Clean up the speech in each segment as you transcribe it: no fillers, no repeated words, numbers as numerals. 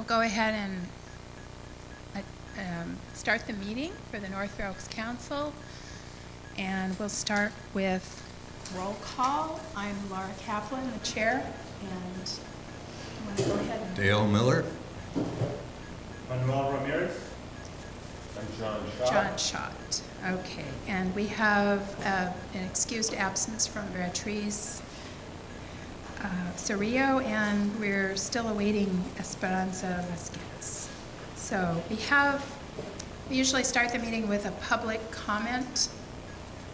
we'll go ahead and start the meeting for the North Fair Oaks Council. And we'll start with roll call. I'm Laura Kaplan, the chair, and I want to go ahead and... Dale Miller. Manuel Ramirez. And John Schott. John Schott. Okay, and we have an excused absence from Beatriz Cerrillo, and we're still awaiting Esperanza Vasquez. So we usually start the meeting with a public comment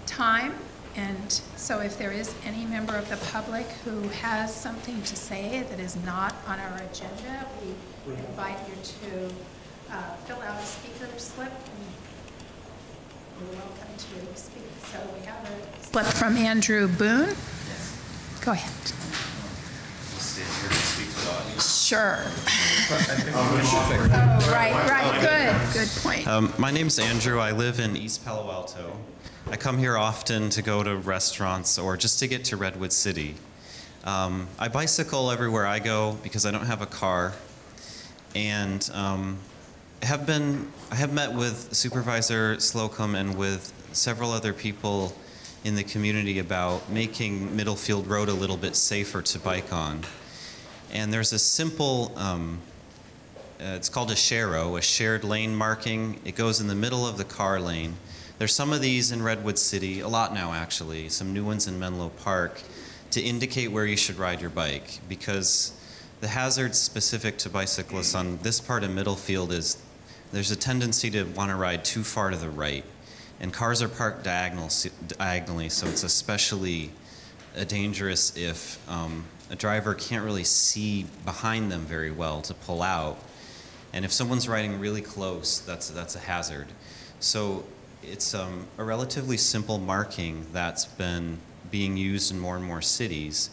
time, and so if there is any member of the public who has something to say that is not on our agenda, we invite you to fill out a speaker slip, and you're welcome to speak. So we have a slip from Andrew Boone. Go ahead. Stand here to speak to the audience. Sure. Oh, right. Good point. My name's Andrew. I live in East Palo Alto. I come here often to go to restaurants or just to get to Redwood City. I bicycle everywhere I go because I don't have a car. And I have met with Supervisor Slocum and with several other people in the community about making Middlefield Road a little bit safer to bike on. And there's a simple, it's called a sharrow, a shared lane marking. It goes in the middle of the car lane. There's some of these in Redwood City, a lot now actually, some new ones in Menlo Park, to indicate where you should ride your bike, because the hazards specific to bicyclists on this part of Middlefield is there's a tendency to want to ride too far to the right. And cars are parked diagonally, so it's especially dangerous if a driver can't really see behind them very well to pull out. And if someone's riding really close, that's a hazard. So it's a relatively simple marking that's been being used in more and more cities.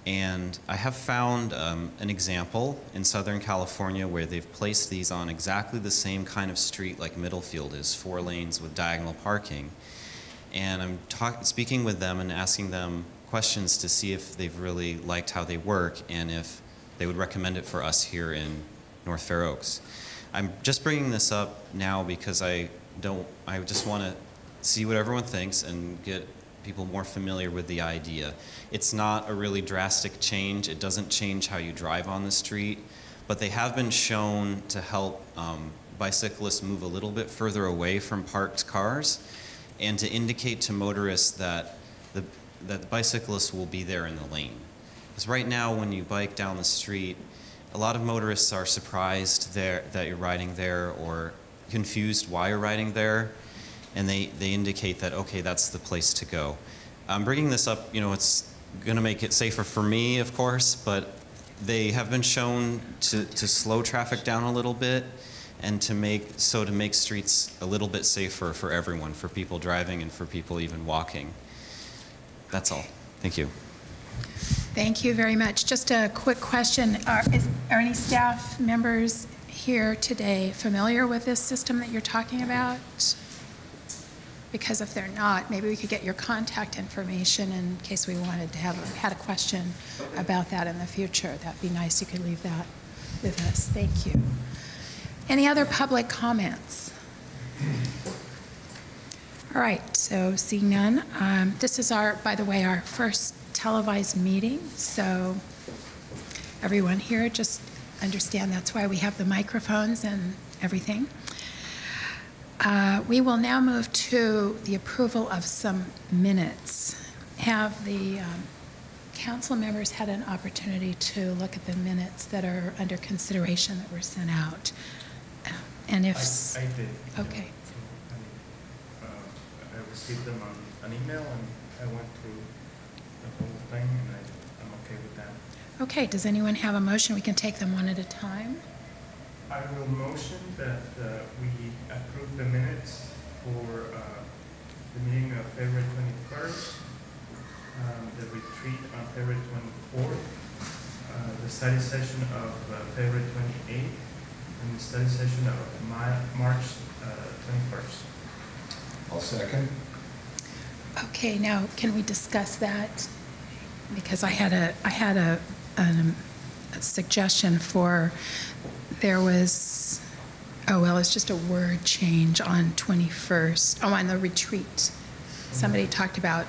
And I have found an example in Southern California where they've placed these on exactly the same kind of street like Middlefield is, 4 lanes with diagonal parking. And I'm speaking with them and asking them questions to see if they've really liked how they work and if they would recommend it for us here in North Fair Oaks. I'm just bringing this up now because I just want to see what everyone thinks and get people more familiar with the idea. It's not a really drastic change. It doesn't change how you drive on the street, but they have been shown to help bicyclists move a little bit further away from parked cars and to indicate to motorists that the bicyclists will be there in the lane. Because right now when you bike down the street, a lot of motorists are surprised that you're riding there or confused why you're riding there, and they indicate that, okay, that's the place to go. I'm bringing this up, it's going to make it safer for me, of course, but they have been shown to slow traffic down a little bit and to make streets a little bit safer for everyone, for people driving and for people even walking. That's all. Thank you. Thank you very much. Just a quick question. Are any staff members here today familiar with this system that you're talking about? Because if they're not, maybe we could get your contact information in case we wanted to had a question about that in the future. That'd be nice. You could leave that with us. Thank you. Any other public comments? All right, so seeing none. This is by the way, our first televised meeting. So everyone here just understand that's why we have the microphones and everything. We will now move to the approval of some minutes. Have the council members had an opportunity to look at the minutes that are under consideration that were sent out? And if I did. Okay. I received them on an email, and I went through the whole thing, and I'm okay with that. Okay. Does anyone have a motion? We can take them one at a time. I will motion that we approve the minutes for the meeting of February 21st, the retreat on February 24th, the study session of February 28th, and the study session of March 21st. I'll second. Okay. Now, can we discuss that? Because I had a suggestion for there was, oh, well, it's just a word change on 21st. Oh, on the retreat. Somebody talked about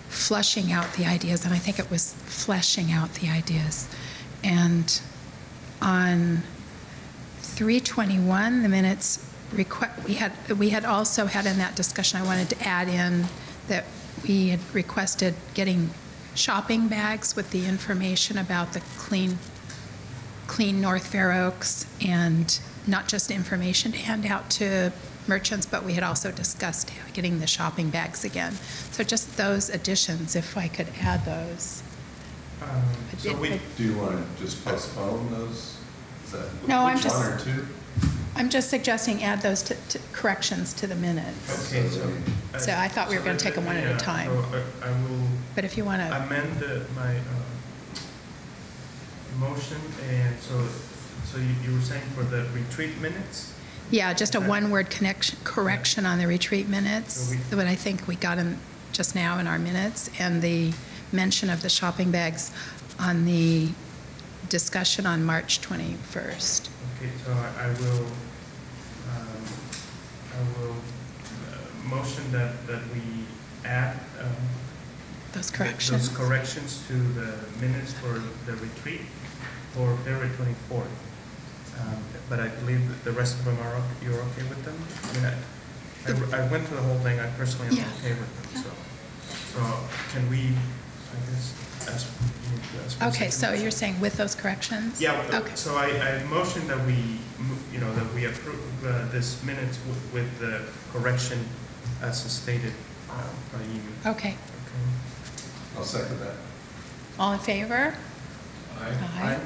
flushing out the ideas, and I think it was fleshing out the ideas. And on 321, the minutes, we had also had in that discussion, I wanted to add in that we had requested getting shopping bags with the information about the clean North Fair Oaks, and not just information to hand out to merchants, but we had also discussed getting the shopping bags again. So just those additions, if I could add those. So Do you want to just postpone those? Is that No, which one or two? I'm just suggesting add those to corrections to the minutes. Okay, So I thought we were going to take them one at a time. So I will But if you want to, amend my motion, and so you were saying for the retreat minutes? yeah, just a one-word correction on the retreat minutes, So what I think we got in just now in our minutes, and the mention of the shopping bags on the discussion on March 21st. Okay, so I will motion that we add Those those corrections. corrections to the minutes for the retreat for February 24th. But I believe that the rest of them are, you're okay with them? I mean, I went through the whole thing, I personally am Yeah. okay with them, so can we, I guess, ask you to ask for a Okay, second so motion? you're saying with those corrections? Yeah, Okay. so I motion that we, that we approve this minutes with the correction as stated by you. Okay. Okay. I'll second that. All in favor? Aye.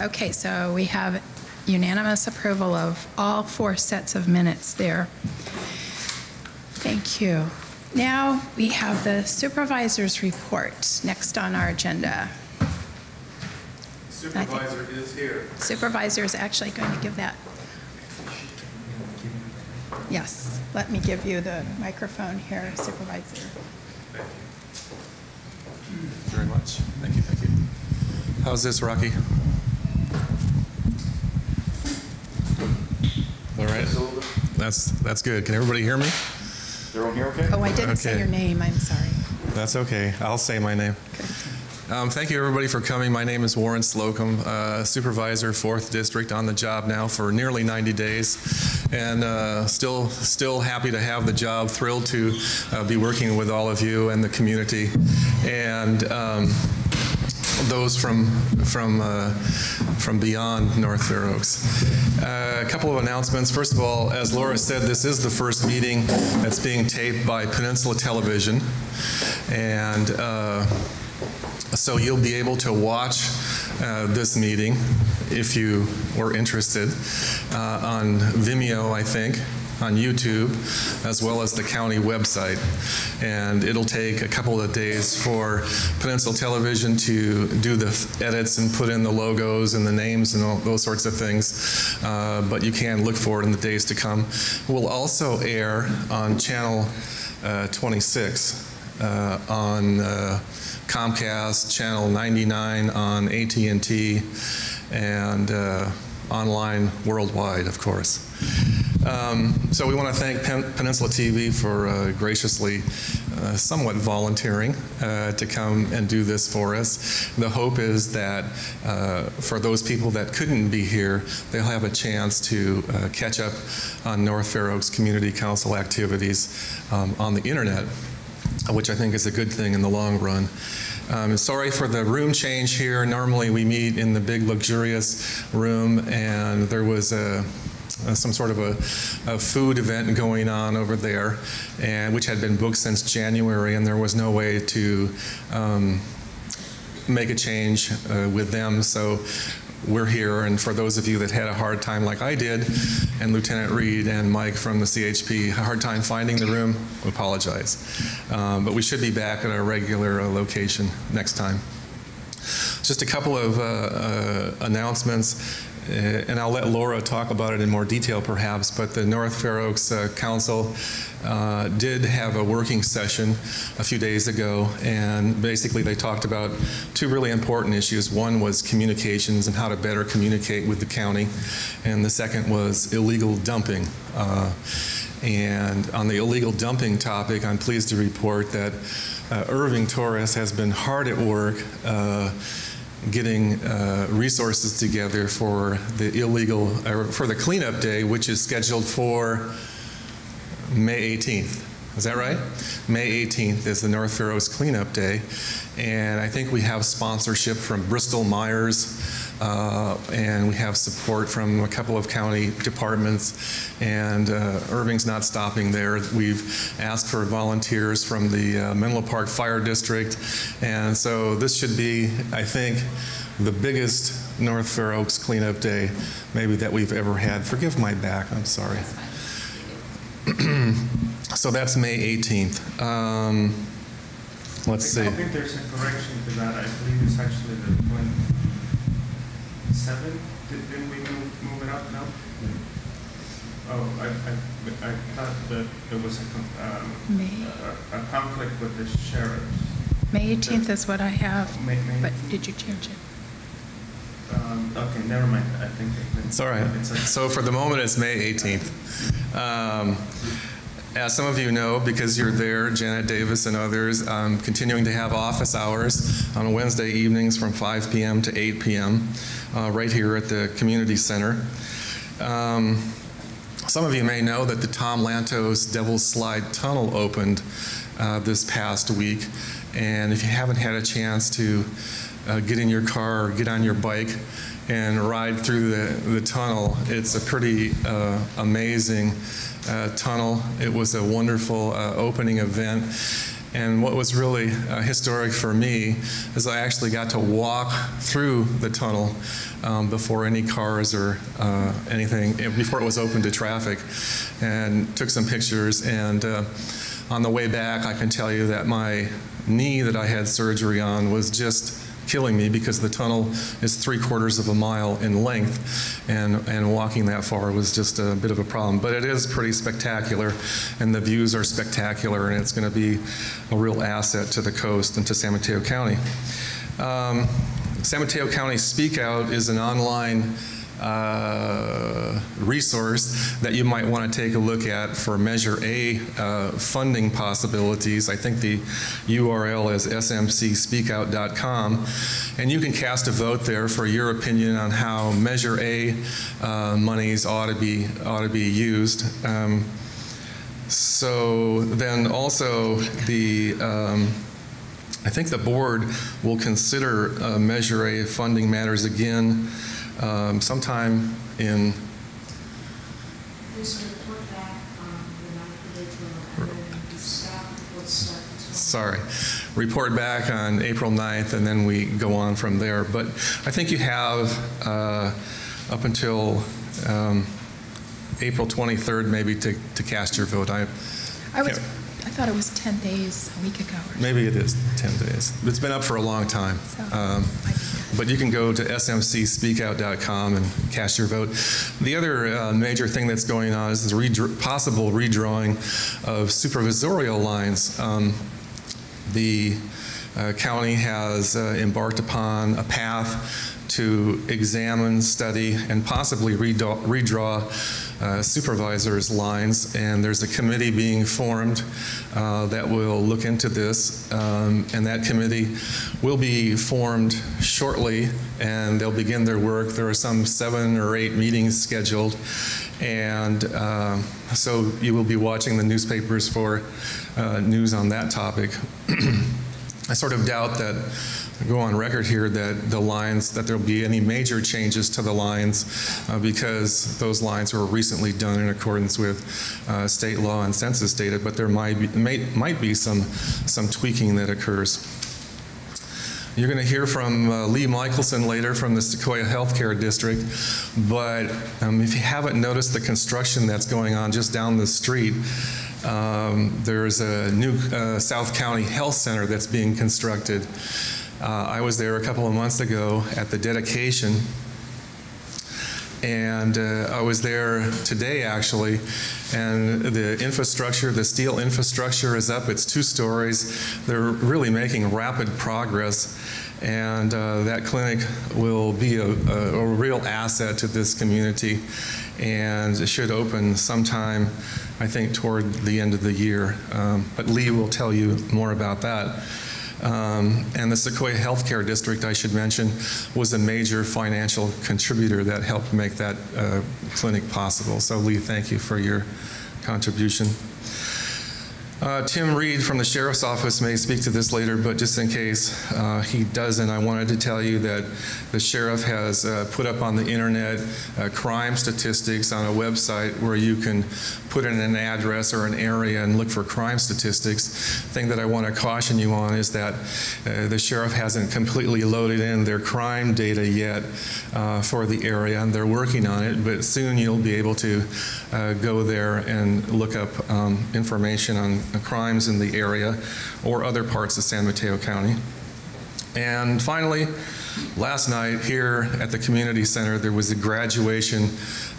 Okay, so we have unanimous approval of all 4 sets of minutes there. Thank you. Now we have the supervisor's report next on our agenda. Supervisor is here. Supervisor is actually going to give that. Yes, let me give you the microphone here, Supervisor. Thank you very much. Thank you, thank you. How's this, Rocky? All right. That's good. Can everybody hear me? Everyone here okay? Oh, I didn't say Okay. your name, I'm sorry. That's okay. I'll say my name. Thank you, everybody, for coming. My name is Warren Slocum, Supervisor, 4th District, on the job now for nearly 90 days, and still happy to have the job, thrilled to be working with all of you and the community, and those from beyond North Fair Oaks. A couple of announcements. First of all, as Laura said, this is the first meeting that's being taped by Peninsula Television, and so you'll be able to watch this meeting, if you were interested, on Vimeo, I think, on YouTube, as well as the county website. And it'll take a couple of days for Peninsula Television to do the edits and put in the logos and the names and all those sorts of things. But you can look for it in the days to come. We'll also air on channel 26 on Comcast, channel 99 on AT&T, and online worldwide, of course. So we want to thank Peninsula TV for graciously, somewhat volunteering to come and do this for us. The hope is that for those people that couldn't be here, they'll have a chance to catch up on North Fair Oaks Community Council activities on the internet, which I think is a good thing in the long run. Sorry for the room change here. Normally we meet in the big luxurious room, and there was some sort of a food event going on over there, and which had been booked since January, and there was no way to make a change with them. So we're here, and for those of you that had a hard time like I did, and Lieutenant Reed and Mike from the CHP, a hard time finding the room, we apologize. But we should be back at our regular location next time. Just a couple of announcements. and I'll let Laura talk about it in more detail perhaps, but the North Fair Oaks Council did have a working session a few days ago, and basically they talked about two really important issues. One was communications and how to better communicate with the county, and the second was illegal dumping. And on the illegal dumping topic, I'm pleased to report that Irving Torres has been hard at work getting resources together for the cleanup day, which is scheduled for May 18th. Is that right? May 18th is the North Fair Oaks Cleanup Day. And I think we have sponsorship from Bristol Myers, and we have support from a couple of county departments, and Irving's not stopping there. We've asked for volunteers from the Menlo Park Fire District, and so this should be, I think, the biggest North Fair Oaks Cleanup Day maybe that we've ever had. Forgive my back, I'm sorry. So that's May 18th. Let's see. I think there's a correction to that. I believe it's actually the 27th. Didn't we move it up now? Oh, I thought that there was a conflict with the sheriffs. May 18th is what I have, May but 18th? did you change it? Okay, never mind. I think it's all right. So for the moment, it's May 18th. As some of you know, because you're there, Janet Davis and others, continuing to have office hours on Wednesday evenings from 5 p.m. to 8 p.m. Right here at the community center. Some of you may know that the Tom Lantos Devil's Slide Tunnel opened this past week. And if you haven't had a chance to get in your car or get on your bike and ride through the tunnel, it's a pretty amazing tunnel. It was a wonderful opening event. And what was really historic for me is I actually got to walk through the tunnel before any cars or anything, before it was open to traffic, and took some pictures. And on the way back, I can tell you that my knee that I had surgery on was just killing me because the tunnel is 3/4 of a mile in length, and walking that far was just a bit of a problem. But it is pretty spectacular, and the views are spectacular, and it's going to be a real asset to the coast and to San Mateo County. San Mateo County Speak Out is an online resource that you might want to take a look at for Measure A funding possibilities. I think the URL is smcspeakout.com, and you can cast a vote there for your opinion on how Measure A monies ought to be used. So then also I think the board will consider Measure A funding matters again sometime in report back on April 9th, and then we go on from there. But I think you have up until April 23rd maybe to cast your vote. I thought it was 10 days a week ago. Maybe it is 10 days. It's been up for a long time. So, but you can go to smcspeakout.com and cast your vote. The other major thing that's going on is the possible redrawing of supervisorial lines. The county has embarked upon a path to examine, study, and possibly redraw supervisors' lines, and there's a committee being formed that will look into this, and that committee will be formed shortly, and they'll begin their work. There are some 7 or 8 meetings scheduled, and so you will be watching the newspapers for news on that topic. I sort of doubt that, I go on record here, that there'll be any major changes to the lines because those lines were recently done in accordance with state law and census data, but there might be some tweaking that occurs. You're going to hear from Lee Michelson later from the Sequoia Healthcare District, but if you haven't noticed the construction that's going on just down the street, there's a new South County Health Center that's being constructed. I was there a couple of months ago at the dedication, And I was there today, actually, and the infrastructure, the steel infrastructure is up. It's 2 stories. They're really making rapid progress, and that clinic will be a real asset to this community, and it should open sometime, I think, toward the end of the year. But Lee will tell you more about that. And the Sequoia Healthcare District, I should mention, was a major financial contributor that helped make that clinic possible. So Lee, thank you for your contribution. Tim Reed from the Sheriff's Office may speak to this later, but just in case he doesn't, I wanted to tell you that the Sheriff has put up on the internet crime statistics on a website where you can put in an address or an area and look for crime statistics. The thing that I want to caution you on is that the Sheriff hasn't completely loaded in their crime data yet for the area, and they're working on it, but soon you'll be able to go there and look up information on crimes in the area or other parts of San Mateo County. And finally, last night here at the community center, there was a graduation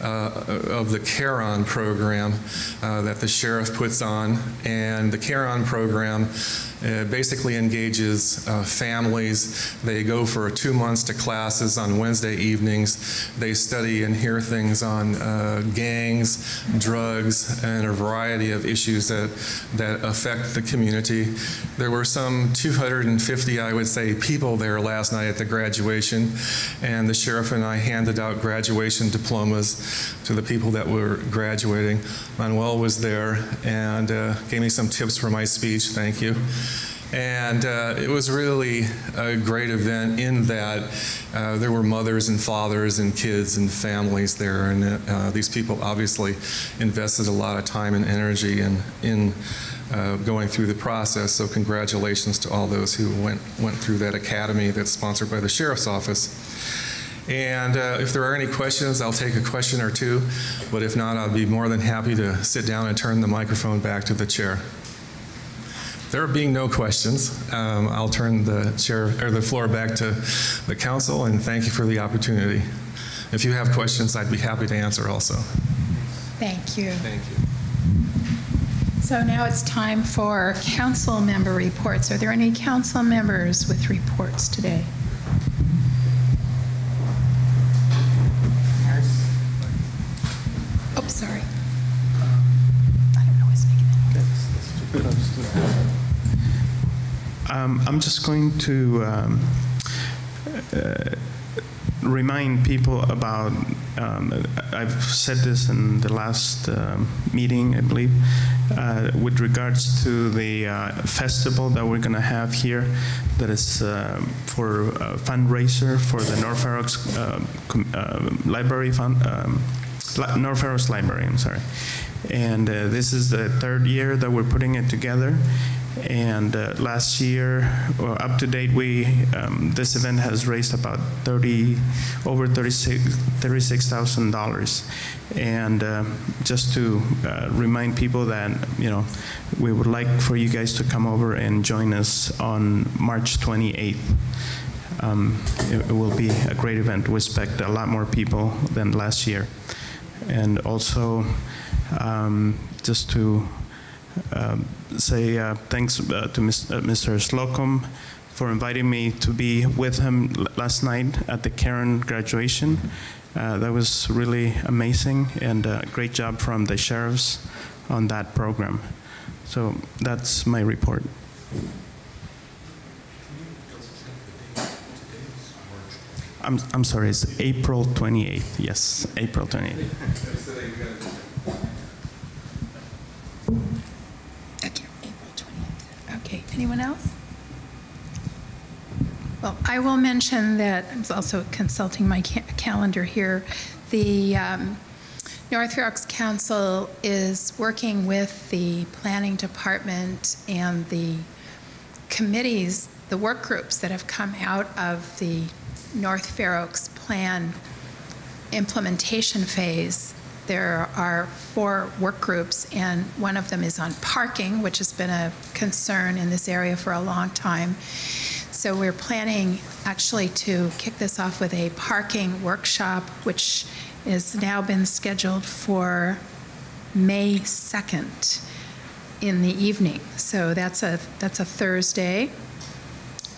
of the Carron program that the sheriff puts on. And the Carron program basically engages families. They go for 2 months to classes on Wednesday evenings. They study and hear things on gangs, drugs, and a variety of issues that affect the community. There were some 250, I would say, people there last night at the graduation, and the sheriff and I handed out graduation diplomas to the people that were graduating. Manuel was there and gave me some tips for my speech. Thank you. And it was really a great event in that there were mothers and fathers and kids and families there, and these people obviously invested a lot of time and energy in going through the process. So congratulations to all those who went through that academy that's sponsored by the Sheriff's Office. And if there are any questions, I'll take a question or two, but if not, I'll be more than happy to sit down and turn the microphone back to the chair. There being no questions, I'll turn the floor back to the council, and thank you for the opportunity. If you have questions, I'd be happy to answer also. Thank you. Thank you. So now it's time for council member reports. Are there any council members with reports today? Oh, sorry. I don't know what's making it. I'm just going to remind people about, I've said this in the last meeting, I believe, with regards to the festival that we're going to have here, that is for a fundraiser for the North Fair Oaks Library Fund, North Fair Oaks Library, I'm sorry. And this is the 3rd year that we're putting it together. And last year, up to date, this event has raised about over $36,000. And just to remind people that, we would like for you guys to come over and join us on March 28th. It will be a great event. We expect a lot more people than last year. And also, just to say thanks to Mr. Slocum for inviting me to be with him last night at the Carron graduation. That was really amazing, and a great job from the sheriffs on that program. So that's my report. I'm sorry, it's April 28th. Yes, April 28th. Okay, April 20th. Okay, anyone else? Well, I will mention that I'm also consulting my calendar here. The North Fair Oaks Council is working with the planning department and the committees, the work groups that have come out of the North Fair Oaks plan implementation phase. There are 4 work groups, and one of them is on parking, which has been a concern in this area for a long time. So we're planning actually to kick this off with a parking workshop, which is now been scheduled for May 2nd in the evening. So that's a Thursday,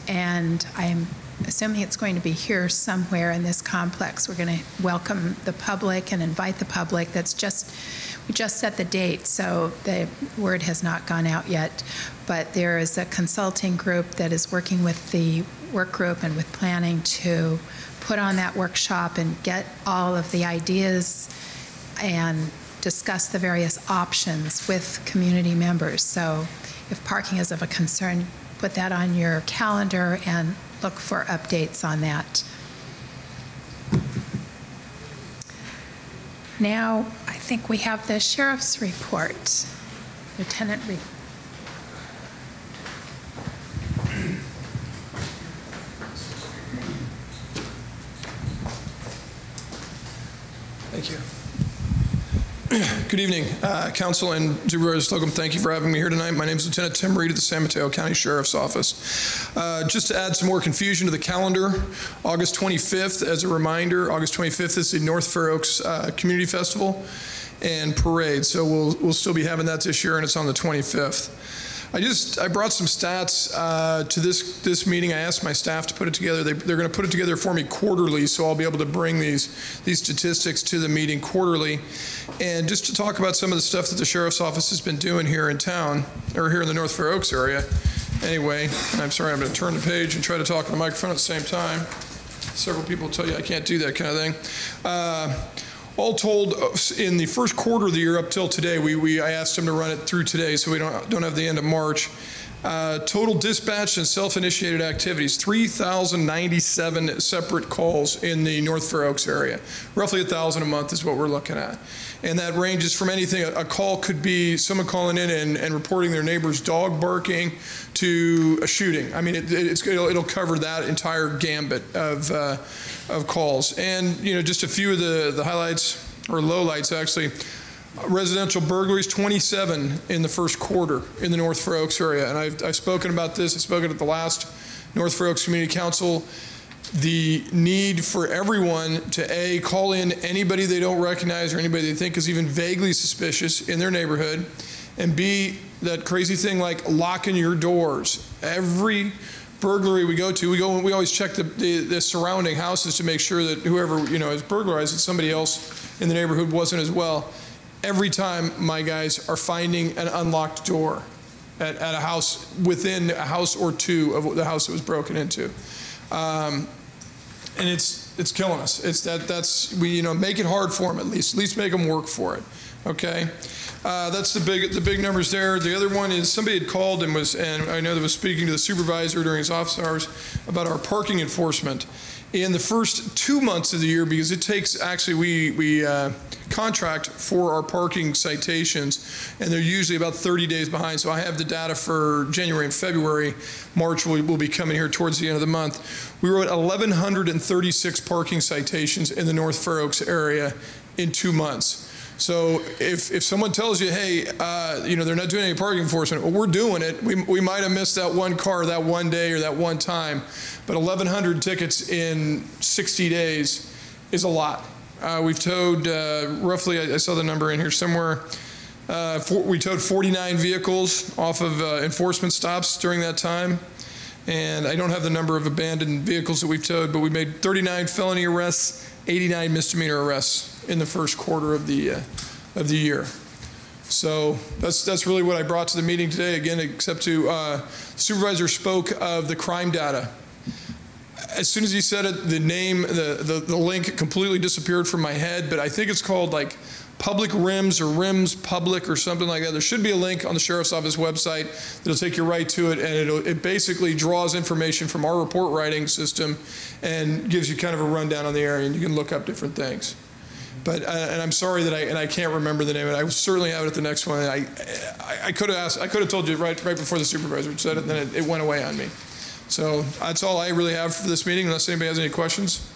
and I'm assuming it's going to be here somewhere in this complex. We're going to welcome the public and invite the public. We just set the date, so the word has not gone out yet, but there is a consulting group that is working with the work group and with planning to put on that workshop and get all of the ideas and discuss the various options with community members. So if parking is of a concern, put that on your calendar and look for updates on that. Now, I think we have the sheriff's report. Lieutenant Reed. Thank you. Good evening, Council and Supervisor Slocum. Thank you for having me here tonight. My name is Lieutenant Tim Reed of the San Mateo County Sheriff's Office. Just to add some more confusion to the calendar, August 25th, as a reminder, August 25th is the North Fair Oaks Community Festival and Parade. So we'll still be having that this year, and it's on the 25th. I brought some stats to this meeting. I asked my staff to put it together. They're going to put it together for me quarterly, so I'll be able to bring these statistics to the meeting quarterly. And just to talk about some of the stuff that the Sheriff's Office has been doing here in town, or here in the North Fair Oaks area. Anyway, I'm sorry, I'm going to turn the page and try to talk on the microphone at the same time. Several people tell you I can't do that kind of thing. All told, in the first quarter of the year up till today, I asked them to run it through today, so we don't have the end of March. Total dispatched and self-initiated activities, 3,097 separate calls in the North Fair Oaks area. Roughly 1,000 a month is what we're looking at. And that ranges from anything. A call could be someone calling in and reporting their neighbor's dog barking to a shooting. I mean, it'll cover that entire gambit of calls. And, you know, just a few of the highlights, or lowlights actually. Residential burglaries, 27 in the first quarter in the North Fair Oaks area. And I've spoken about this. I've spoken at the last North Fair Oaks Community Council. The need for everyone to A, call in anybody they don't recognize or anybody they think is even vaguely suspicious in their neighborhood, and B, that crazy thing like locking your doors. Every burglary we go to, we always check the surrounding houses to make sure that whoever is burglarized, that somebody else in the neighborhood wasn't as well. Every time my guys are finding an unlocked door at a house, within a house or two of the house that was broken into. And it's killing us. We make it hard for them at least make them work for it. Okay, that's the big numbers there. The other one is somebody had called and I know that was speaking to the supervisor during his office hours about our parking enforcement in the first 2 months of the year, because it takes, actually we contract for our parking citations, and they're usually about 30 days behind. So I have the data for January and February. March will be coming here towards the end of the month. We wrote 1,136 parking citations in the North Fair Oaks area in 2 months. So if someone tells you, hey, they're not doing any parking enforcement, well, we're doing it. We might have missed that one car that one day or that one time, but 1,100 tickets in 60 days is a lot. We've towed roughly, I saw the number in here somewhere, we towed 49 vehicles off of enforcement stops during that time. And I don't have the number of abandoned vehicles that we've towed, but we made 39 felony arrests, 89 misdemeanor arrests in the first quarter of the year. So that's really what I brought to the meeting today. Again, except the supervisor spoke of the crime data. As soon as he said it, the name, the link completely disappeared from my head, but I think it's called like Public Rims or Rims Public or something like that. There should be a link on the Sheriff's Office website that'll take you right to it, and it basically draws information from our report writing system and gives you kind of a rundown on the area, and you can look up different things. But and I'm sorry that I can't remember the name of it. I will certainly have it at the next one. I could have told you right before the supervisor said it, and then it went away on me. So that's all I really have for this meeting, unless anybody has any questions.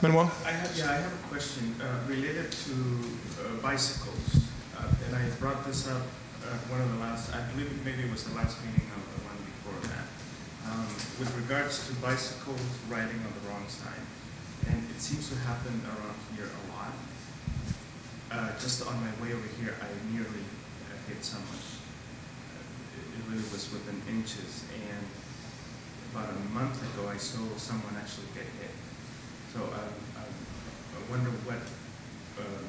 Manuel? I have a question related to bicycles. And I brought this up at one of the last, I believe maybe it was the last meeting of the one before that. With regards to bicycles riding on the wrong side. And it seems to happen around here a lot. Just on my way over here, I nearly hit someone. It really was within inches, and about a month ago, I saw someone actually get hit. So I wonder what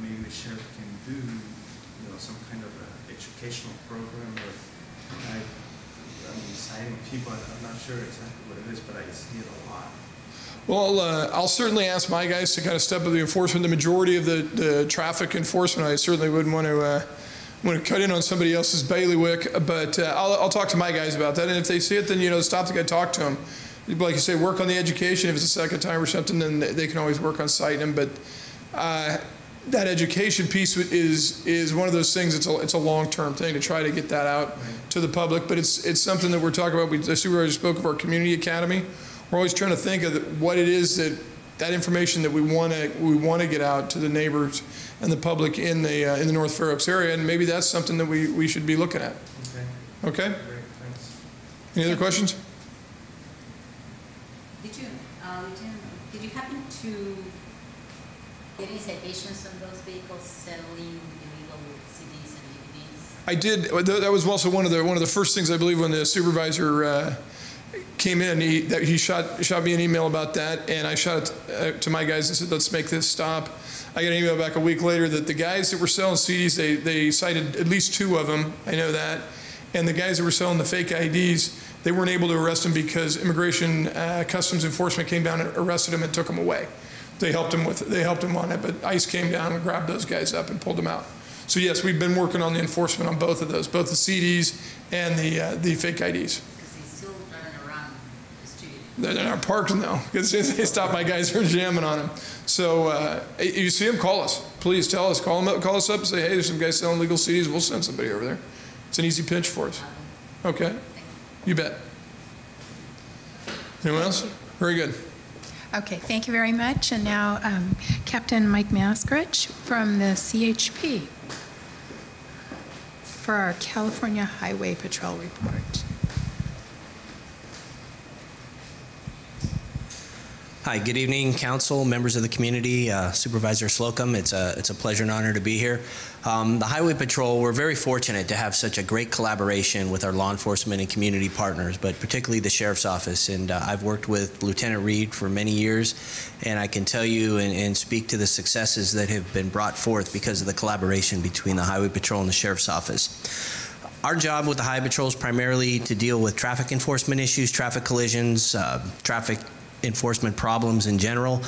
maybe the sheriff can do, you know, some kind of educational program or citing people. I'm not sure exactly what it is, but I see it a lot. Well, I'll certainly ask my guys to kind of step up the enforcement. The majority of the traffic enforcement, I certainly wouldn't want to cut in on somebody else's bailiwick, but I'll talk to my guys about that. And if they see it, then, you know, stop the guy, talk to him. Like you say, work on the education. If it's a second time or something, then they can always work on citing him. But that education piece is one of those things. It's a long-term thing to try to get that out to the public. But it's something that we're talking about. The supervisor spoke of our community academy. We're always trying to think of what it is that information that we want to get out to the neighbors and the public in the North Fair Oaks area, and maybe that's something that we should be looking at. Okay. Great, thanks. Any other questions? Did you happen to get any citations on those vehicles selling illegal CDs and DVDs? I did. That was also one of the first things, I believe, when the supervisor came in. He shot me an email about that, and I shot it to my guys and said, let's make this stop. I got an email back a week later that the guys that were selling CDs, they cited at least 2 of them. I know that. And the guys that were selling the fake IDs, they weren't able to arrest them because Immigration Customs Enforcement came down and arrested them and took them away. They helped them on it, but ICE came down and grabbed those guys up and pulled them out. So yes, we've been working on the enforcement on both of those, both the CDs and the fake IDs. They're not parked now because they stopped my guys from jamming on them. So you see them, call us. Please tell us. Call us up and say, hey, there's some guys selling legal CDs. We'll send somebody over there. It's an easy pinch for us. Okay? You bet. Anyone else? Very good. Okay, thank you very much. And now Captain Mike Maskrich from the CHP for our California Highway Patrol report. Hi, good evening, council, members of the community, Supervisor Slocum. It's a pleasure and honor to be here. The Highway Patrol, we're very fortunate to have such a great collaboration with our law enforcement and community partners, but particularly the Sheriff's Office. And I've worked with Lieutenant Reed for many years, and I can tell you and speak to the successes that have been brought forth because of the collaboration between the Highway Patrol and the Sheriff's Office. Our job with the Highway Patrol is primarily to deal with traffic enforcement issues, traffic collisions, traffic enforcement problems in general.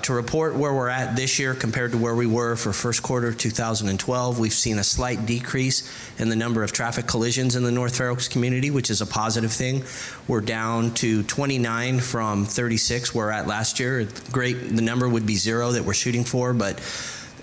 To report where we're at this year compared to where we were for first quarter 2012, we've seen a slight decrease in the number of traffic collisions in the North Fair Oaks community, which is a positive thing. We're down to 29 from 36 we're at last year. Great, the number would be 0 that we're shooting for, but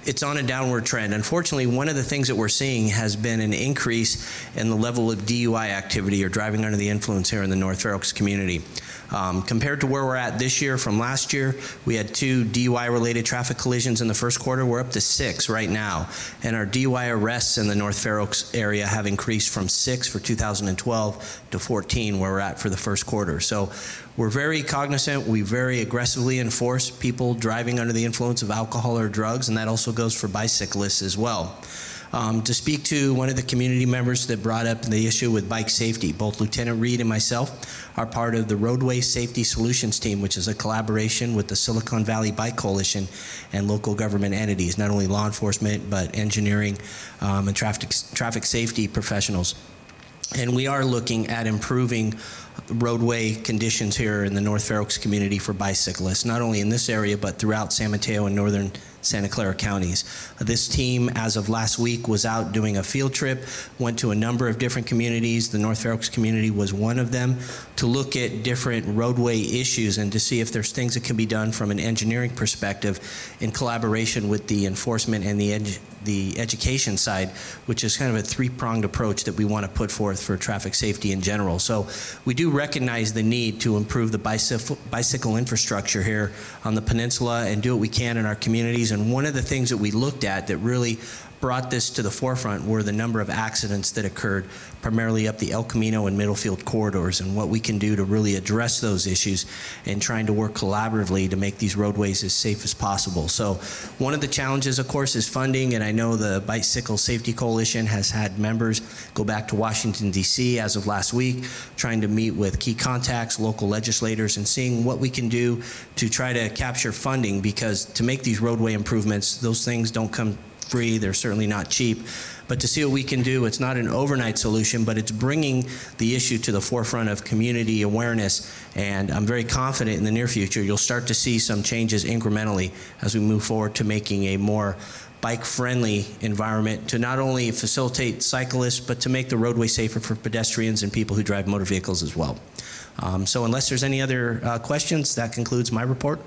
it's on a downward trend. Unfortunately, one of the things that we're seeing has been an increase in the level of DUI activity or driving under the influence here in the North Fair Oaks community. Compared to where we're at this year from last year, we had 2 DUI-related traffic collisions in the first quarter. We're up to 6 right now. And our DUI arrests in the North Fair Oaks area have increased from 6 for 2012 to 14 where we're at for the first quarter. So we're very cognizant. We very aggressively enforce people driving under the influence of alcohol or drugs, and that also goes for bicyclists as well. To speak to one of the community members that brought up the issue with bike safety, both Lieutenant Reed and myself are part of the Roadway Safety Solutions Team, which is a collaboration with the Silicon Valley Bike Coalition and local government entities, not only law enforcement, but engineering and traffic safety professionals. And we are looking at improving roadway conditions here in the North Fair Oaks community for bicyclists, not only in this area, but throughout San Mateo and northern Santa Clara counties. This team, as of last week, was out doing a field trip, went to a number of different communities. The North Fair Oaks community was one of them, to look at different roadway issues and to see if there's things that can be done from an engineering perspective in collaboration with the enforcement and the education side, which is kind of a 3-pronged approach that we want to put forth for traffic safety in general. So we do recognize the need to improve the bicycle infrastructure here on the peninsula and do what we can in our communities. And one of the things that we looked at that really brought this to the forefront were the number of accidents that occurred primarily up the El Camino and Middlefield corridors, and what we can do to really address those issues and trying to work collaboratively to make these roadways as safe as possible. So one of the challenges, of course, is funding, and I know the Bicycle Safety Coalition has had members go back to Washington, D.C. as of last week, trying to meet with key contacts, local legislators, and seeing what we can do to try to capture funding, because to make these roadway improvements, those things don't come free, they're certainly not cheap, but to see what we can do, it's not an overnight solution, but it's bringing the issue to the forefront of community awareness, and I'm very confident in the near future you'll start to see some changes incrementally as we move forward to making a more bike-friendly environment to not only facilitate cyclists, but to make the roadway safer for pedestrians and people who drive motor vehicles as well. So unless there's any other questions, that concludes my report.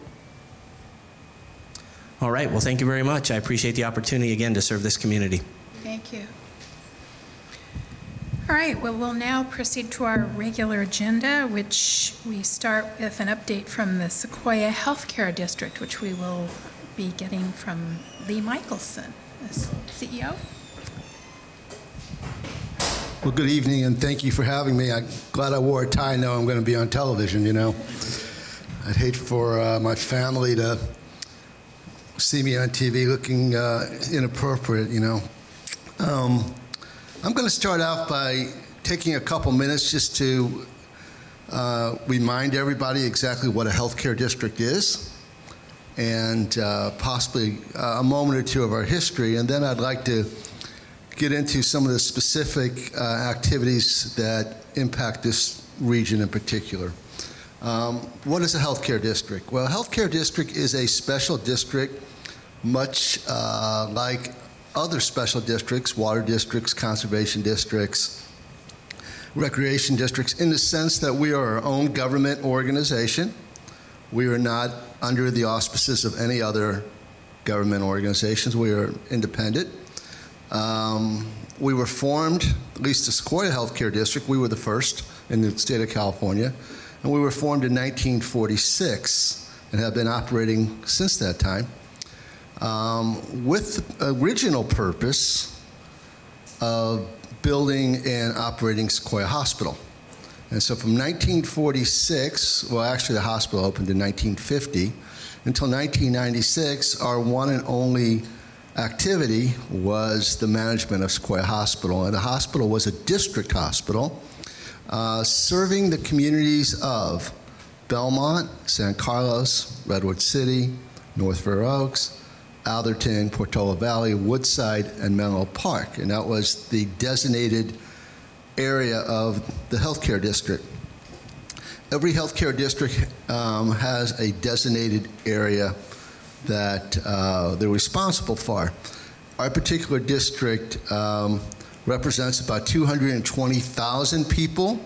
All right, well, thank you very much. I appreciate the opportunity again to serve this community. Thank you. All right, well, we'll now proceed to our regular agenda, which we start with an update from the Sequoia Healthcare District, which we will be getting from Lee Michelson, the CEO. Well, good evening, and thank you for having me. I'm glad I wore a tie. I know I'm going to be on television, you know. I'd hate for my family to see me on TV looking inappropriate, you know. I'm going to start out by taking a couple minutes just to remind everybody exactly what a healthcare district is, and possibly a moment or two of our history, and then I'd like to get into some of the specific activities that impact this region in particular. What is a healthcare district? Well, a healthcare district is a special district, much like other special districts, water districts, conservation districts, recreation districts, in the sense that we are our own government organization. We are not under the auspices of any other government organizations. We are independent. We were formed, at least the Sequoia Healthcare District, we were the first in the state of California, and we were formed in 1946 and have been operating since that time, with the original purpose of building and operating Sequoia Hospital. And so from 1946, well, actually the hospital opened in 1950, until 1996, our one and only activity was the management of Sequoia Hospital. And the hospital was a district hospital serving the communities of Belmont, San Carlos, Redwood City, North Fair Oaks, Alderton, Portola Valley, Woodside, and Menlo Park. And that was the designated area of the healthcare district. Every healthcare district has a designated area that they're responsible for. Our particular district represents about 220,000 people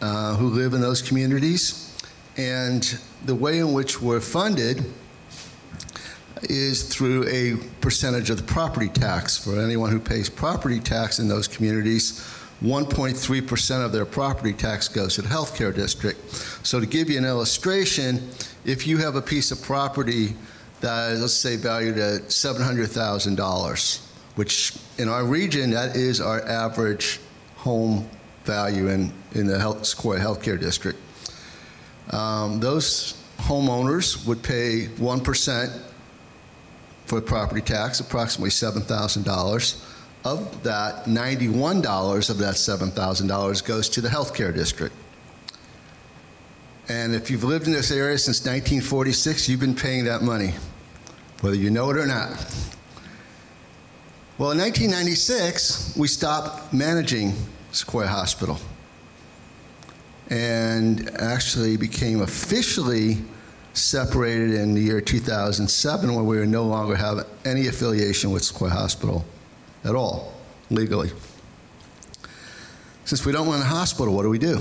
who live in those communities. And the way in which we're funded is through a percentage of the property tax. For anyone who pays property tax in those communities, 1.3% of their property tax goes to the healthcare district. So to give you an illustration, if you have a piece of property that is, let's say, valued at $700,000, which in our region, that is our average home value in the Sequoia Healthcare District. Those homeowners would pay 1% for property tax, approximately $7,000. Of that, $91 of that $7,000 goes to the healthcare district. And if you've lived in this area since 1946, you've been paying that money, whether you know it or not. Well, in 1996, we stopped managing Sequoia Hospital and actually became officially separated in the year 2007, where we no longer have any affiliation with Sequoia Hospital at all, legally. Since we don't run a hospital, what do?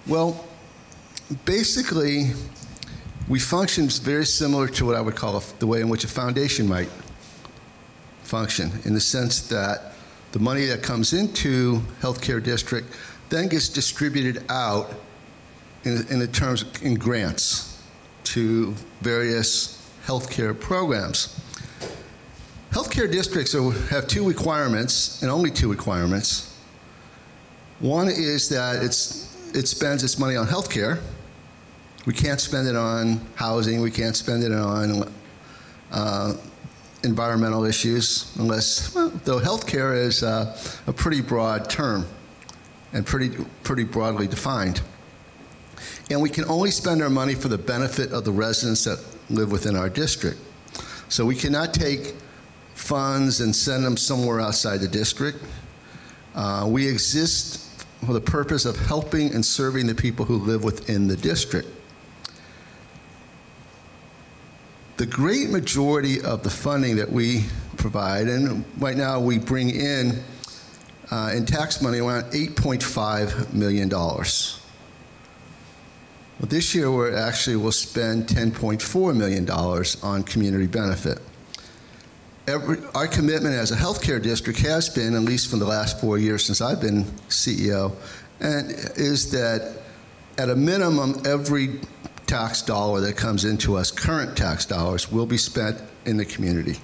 Well, basically, we function very similar to what I would call the way in which a foundation might function, in the sense that the money that comes into healthcare district then gets distributed out in grants to various healthcare programs. Healthcare districts have two requirements, and only two requirements. One is that it spends its money on healthcare. We can't spend it on housing. We can't spend it on environmental issues unless, well, though healthcare is a pretty broad term and pretty broadly defined. And we can only spend our money for the benefit of the residents that live within our district. So we cannot take funds and send them somewhere outside the district. We exist for the purpose of helping and serving the people who live within the district. The great majority of the funding that we provide, and right now we bring in tax money around $8.5 million. Well, this year we'll spend $10.4 million on community benefit. Our commitment as a healthcare district has been, at least for the last 4 years since I've been CEO, and is that at a minimum every tax dollar that comes into us, current tax dollars, will be spent in the community.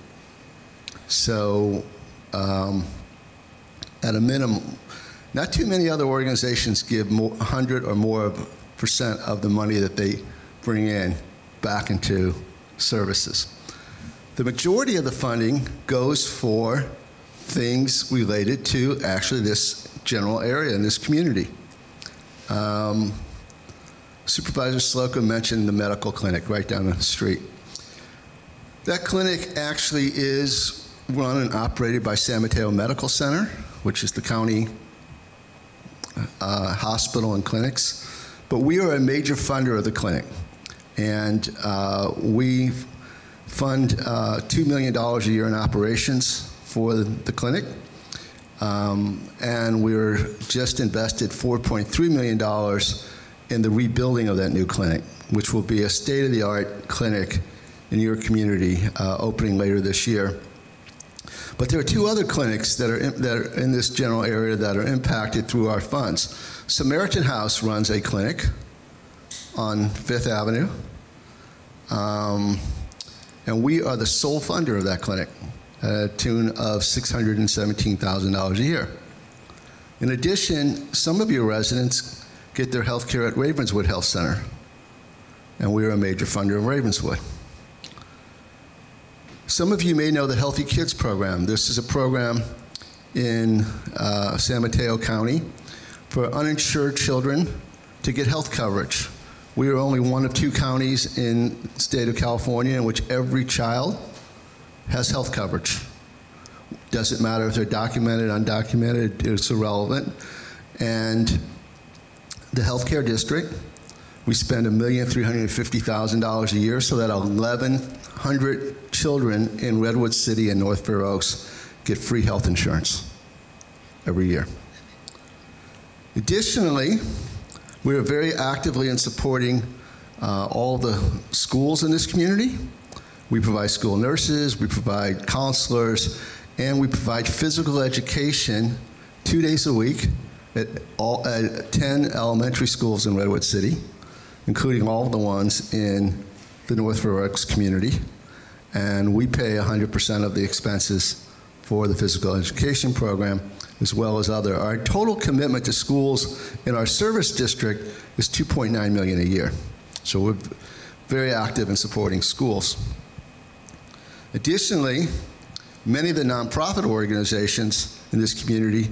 So at a minimum, not too many other organizations give 100 or more % of the money that they bring in back into services. The majority of the funding goes for things related to actually this general area in this community. Supervisor Slocum mentioned the medical clinic right down the street. That clinic actually is run and operated by San Mateo Medical Center, which is the county hospital and clinics. But we are a major funder of the clinic. And we fund $2 million a year in operations for the clinic. And we're just invested $4.3 million in the rebuilding of that new clinic, which will be a state-of-the-art clinic in your community opening later this year. But there are two other clinics that are in this general area that are impacted through our funds. Samaritan House runs a clinic on 5th Avenue, and we are the sole funder of that clinic at a tune of $617,000 a year. In addition, some of your residents get their health care at Ravenswood Health Center, and we are a major funder of Ravenswood. Some of you may know the Healthy Kids program. This is a program in San Mateo County for uninsured children to get health coverage. We are only one of 2 counties in the state of California in which every child has health coverage. Doesn't matter if they're documented, undocumented, it's irrelevant. And the healthcare district, we spend $1,350,000 a year so that 1,100 children in Redwood City and North Fair Oaks get free health insurance every year. Additionally, we are very actively in supporting all the schools in this community. We provide school nurses, we provide counselors, and we provide physical education 2 days a week at 10 elementary schools in Redwood City, including all of the ones in the North Fair Oaks community. And we pay 100% of the expenses for the physical education program, as well as other. Our total commitment to schools in our service district is $2.9 million a year. So we're very active in supporting schools. Additionally, many of the nonprofit organizations in this community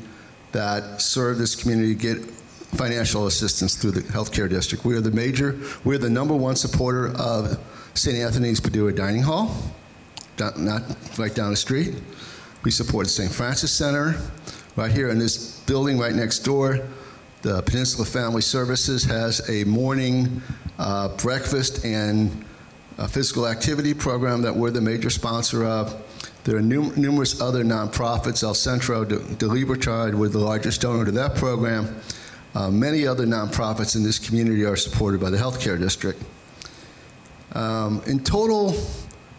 that serve this community get financial assistance through the healthcare district. We're the #1 supporter of St. Anthony's Padua Dining Hall, not right down the street. We support the St. Francis Center. Right here in this building right next door, the Peninsula Family Services has a morning breakfast and physical activity program that we're the major sponsor of. There are numerous other nonprofits. El Centro de Libertad, we're the largest donor to that program. Many other nonprofits in this community are supported by the healthcare district. In total,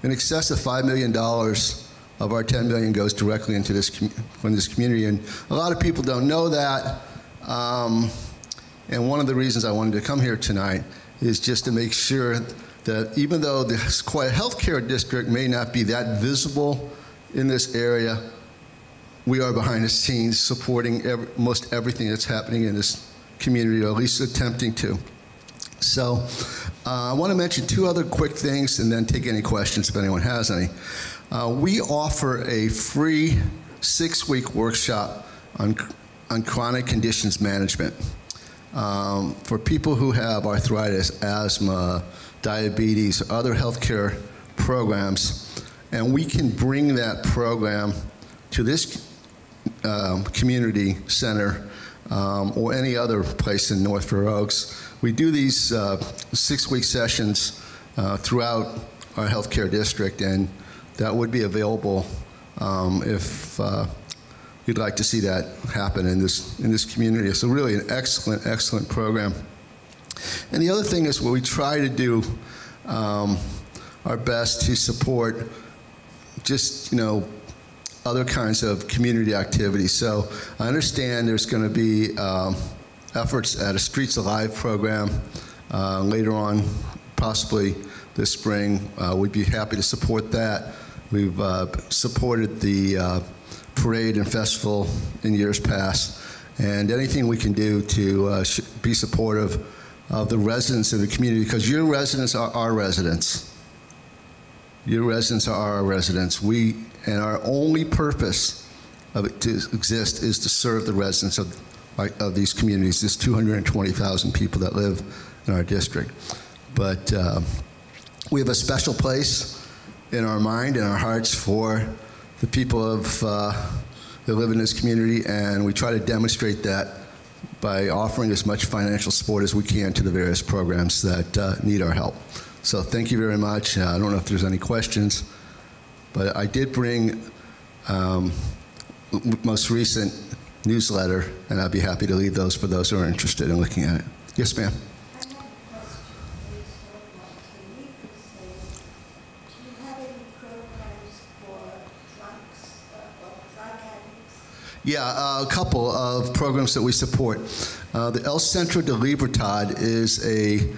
in excess of $5 million of our $10 million goes directly into from this community, and a lot of people don't know that. And one of the reasons I wanted to come here tonight is just to make sure that even though the Sequoia Healthcare District may not be that visible in this area, we are behind the scenes supporting most everything that's happening in this community, or at least attempting to. So I want to mention two other quick things and then take any questions if anyone has any. We offer a free 6-week workshop on chronic conditions management for people who have arthritis, asthma, diabetes, or other healthcare programs. And we can bring that program to this community center or any other place in North Fair Oaks. We do these 6-week sessions throughout our healthcare district, and that would be available if you'd like to see that happen in this community. It's really an excellent program. And the other thing is, what we try to do our best to support just, other kinds of community activities. So I understand there's going to be efforts at a Streets Alive program later on, possibly this spring. We'd be happy to support that. We've supported the parade and festival in years past, and anything we can do to be supportive of the residents of the community, because your residents are our residents. Your residents are our residents. And our only purpose of it to exist is to serve the residents of these communities, this 220,000 people that live in our district. But we have a special place in our mind and our hearts for the people that live in this community, and we try to demonstrate that by offering as much financial support as we can to the various programs that need our help. So thank you very much. I don't know if there's any questions, but I did bring most recent newsletter, and I'd be happy to leave those for those who are interested in looking at it. Yes, ma'am. Yeah, a couple of programs that we support. The El Centro de Libertad is a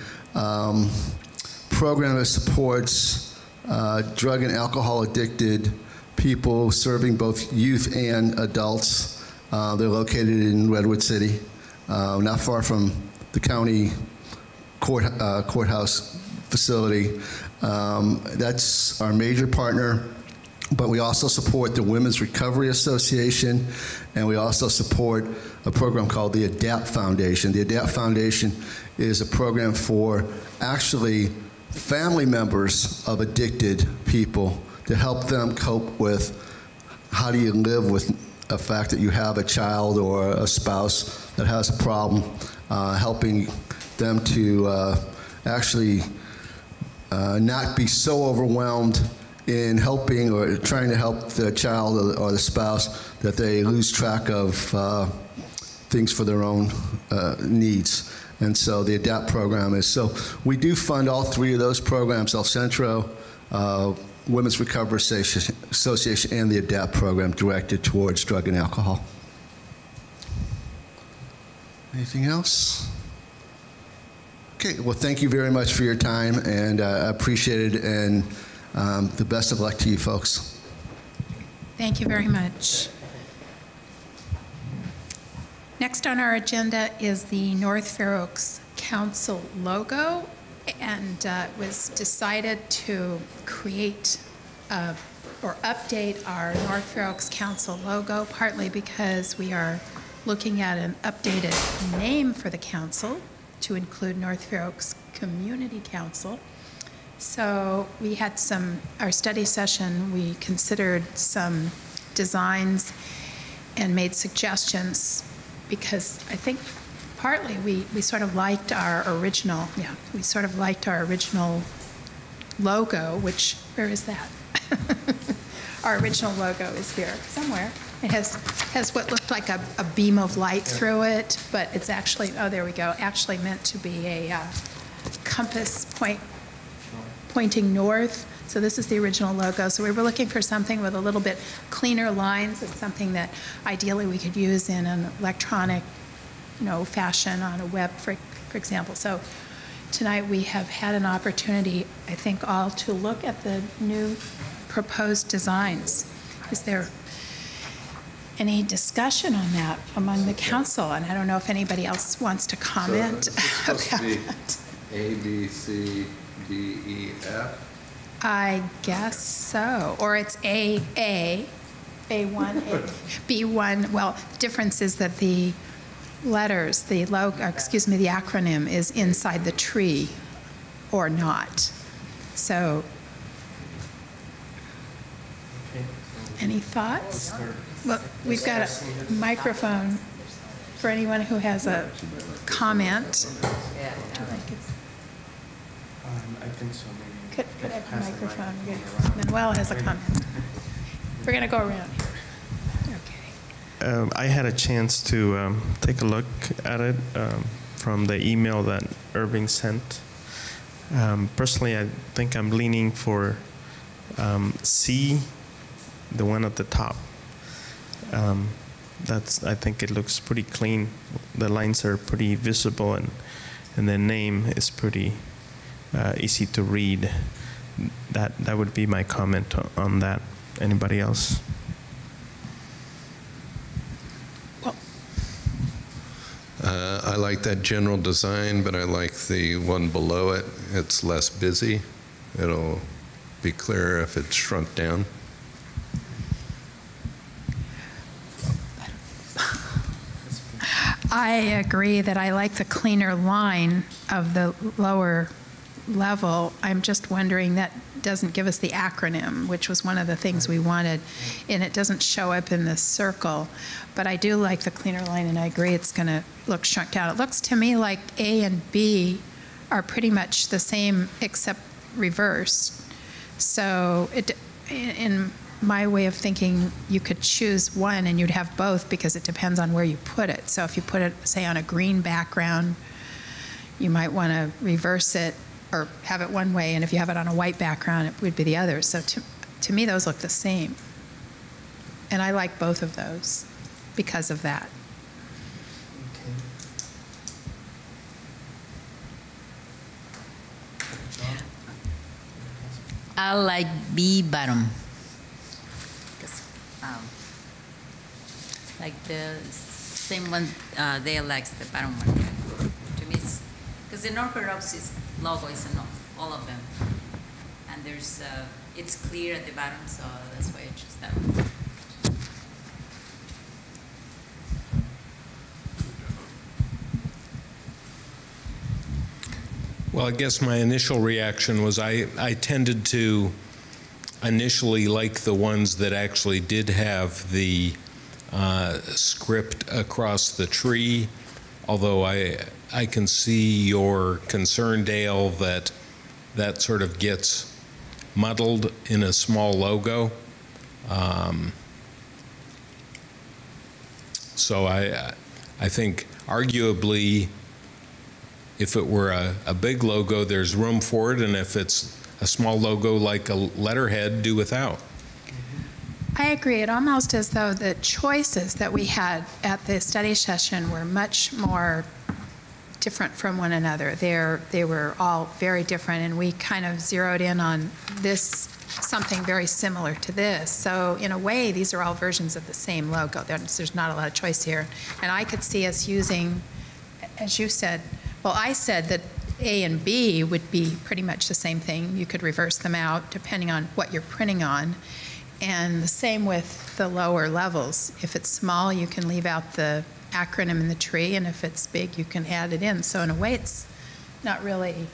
program that supports drug and alcohol addicted people, serving both youth and adults. They're located in Redwood City, not far from the county courthouse facility. That's our major partner. But we also support the Women's Recovery Association, and we also support a program called the ADAPT Foundation. The ADAPT Foundation is a program for actually family members of addicted people to help them cope with how do you live with the fact that you have a child or a spouse that has a problem, helping them to actually not be so overwhelmed in helping or trying to help the child or the spouse that they lose track of things for their own needs. And so the ADAPT program is, so we do fund all three of those programs, El Centro, Women's Recovery Association, and the ADAPT program directed towards drug and alcohol. Anything else? Okay, well, thank you very much for your time, and I appreciate it, and the best of luck to you folks. Thank you very much. Next on our agenda is the North Fair Oaks Council logo, and it was decided to create or update our North Fair Oaks Council logo, partly because we are looking at an updated name for the council to include North Fair Oaks Community Council. So we had our study session, we considered some designs and made suggestions, because I think partly we sort of liked our original, logo, which, where is that? Our original logo is here somewhere. It has what looked like a beam of light through it, but it's actually, oh, there we go, actually meant to be a compass pointing north. So this is the original logo. So we were looking for something with a little bit cleaner lines and something that ideally we could use in an electronic, fashion on a web, for example. So tonight we have had an opportunity, I think, all to look at the new proposed designs. Is there any discussion on that among the council? And I don't know if anybody else wants to comment So it's supposed about to be that. A, B, C, D, E, F? I guess so. Or it's A1, B1. Well, the difference is that the letters, the logo, excuse me, the acronym is inside the tree or not. So, any thoughts? Well, we've got a microphone for anyone who has a comment. I think so, maybe. Could have a microphone. Yeah. Manuel has a comment. We're going to go around here. Okay. I had a chance to take a look at it from the email that Irving sent. Personally, I think I'm leaning for C, the one at the top. I think it looks pretty clean. The lines are pretty visible, and the name is pretty easy to read. That would be my comment on that. Anybody else? I like that general design, but I like the one below it. It's less busy. It'll be clearer if it's shrunk down. I agree that I like the cleaner line of the lower level. I'm just wondering, that doesn't give us the acronym, which was one of the things we wanted, and it doesn't show up in this circle. But I do like the cleaner line, and I agree it's going to look shrunk down. It looks to me like A and B are pretty much the same except reversed. So in my way of thinking, you could choose one and you'd have both because it depends on where you put it. So if you put it, say, on a green background, you might want to reverse it or have it one way, and if you have it on a white background, it would be the other. So to me, those look the same. And I like both of those because of that. I like B bottom. Like the same one, they likes the bottom one. To me, it's because the Orthodox logo is enough, all of them, and there's it's clear at the bottom, so that's why I choose that one. Well, I guess my initial reaction was I tended to initially like the ones that actually did have the script across the tree, although I can see your concern, Dale, that sort of gets muddled in a small logo. So I think arguably, if it were a big logo, there's room for it, and if it's a small logo like a letterhead, do without. I agree. It almost as though the choices that we had at the study session were much more different from one another. They were all very different, and we kind of zeroed in on this, something very similar to this. So in a way, these are all versions of the same logo. There's not a lot of choice here. And I could see us using, as you said, well, I said that A and B would be pretty much the same thing. You could reverse them out depending on what you're printing on. And the same with the lower levels. If it's small, you can leave out the acronym in the tree, and if it's big, you can add it in. So in a way, it's not really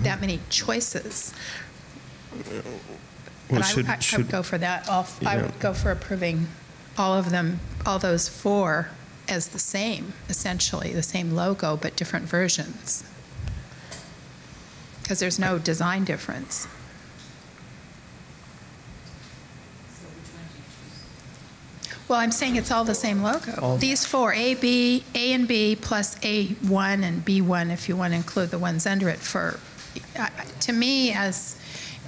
that many choices. Well, but I would go for that. I would go for approving all of them, all those four, as the same, essentially, the same logo, but different versions. Because there's no design difference. Well, I'm saying it's all the same logo. These four, A and B plus A1 and B1, if you want to include the ones under it. To me, as,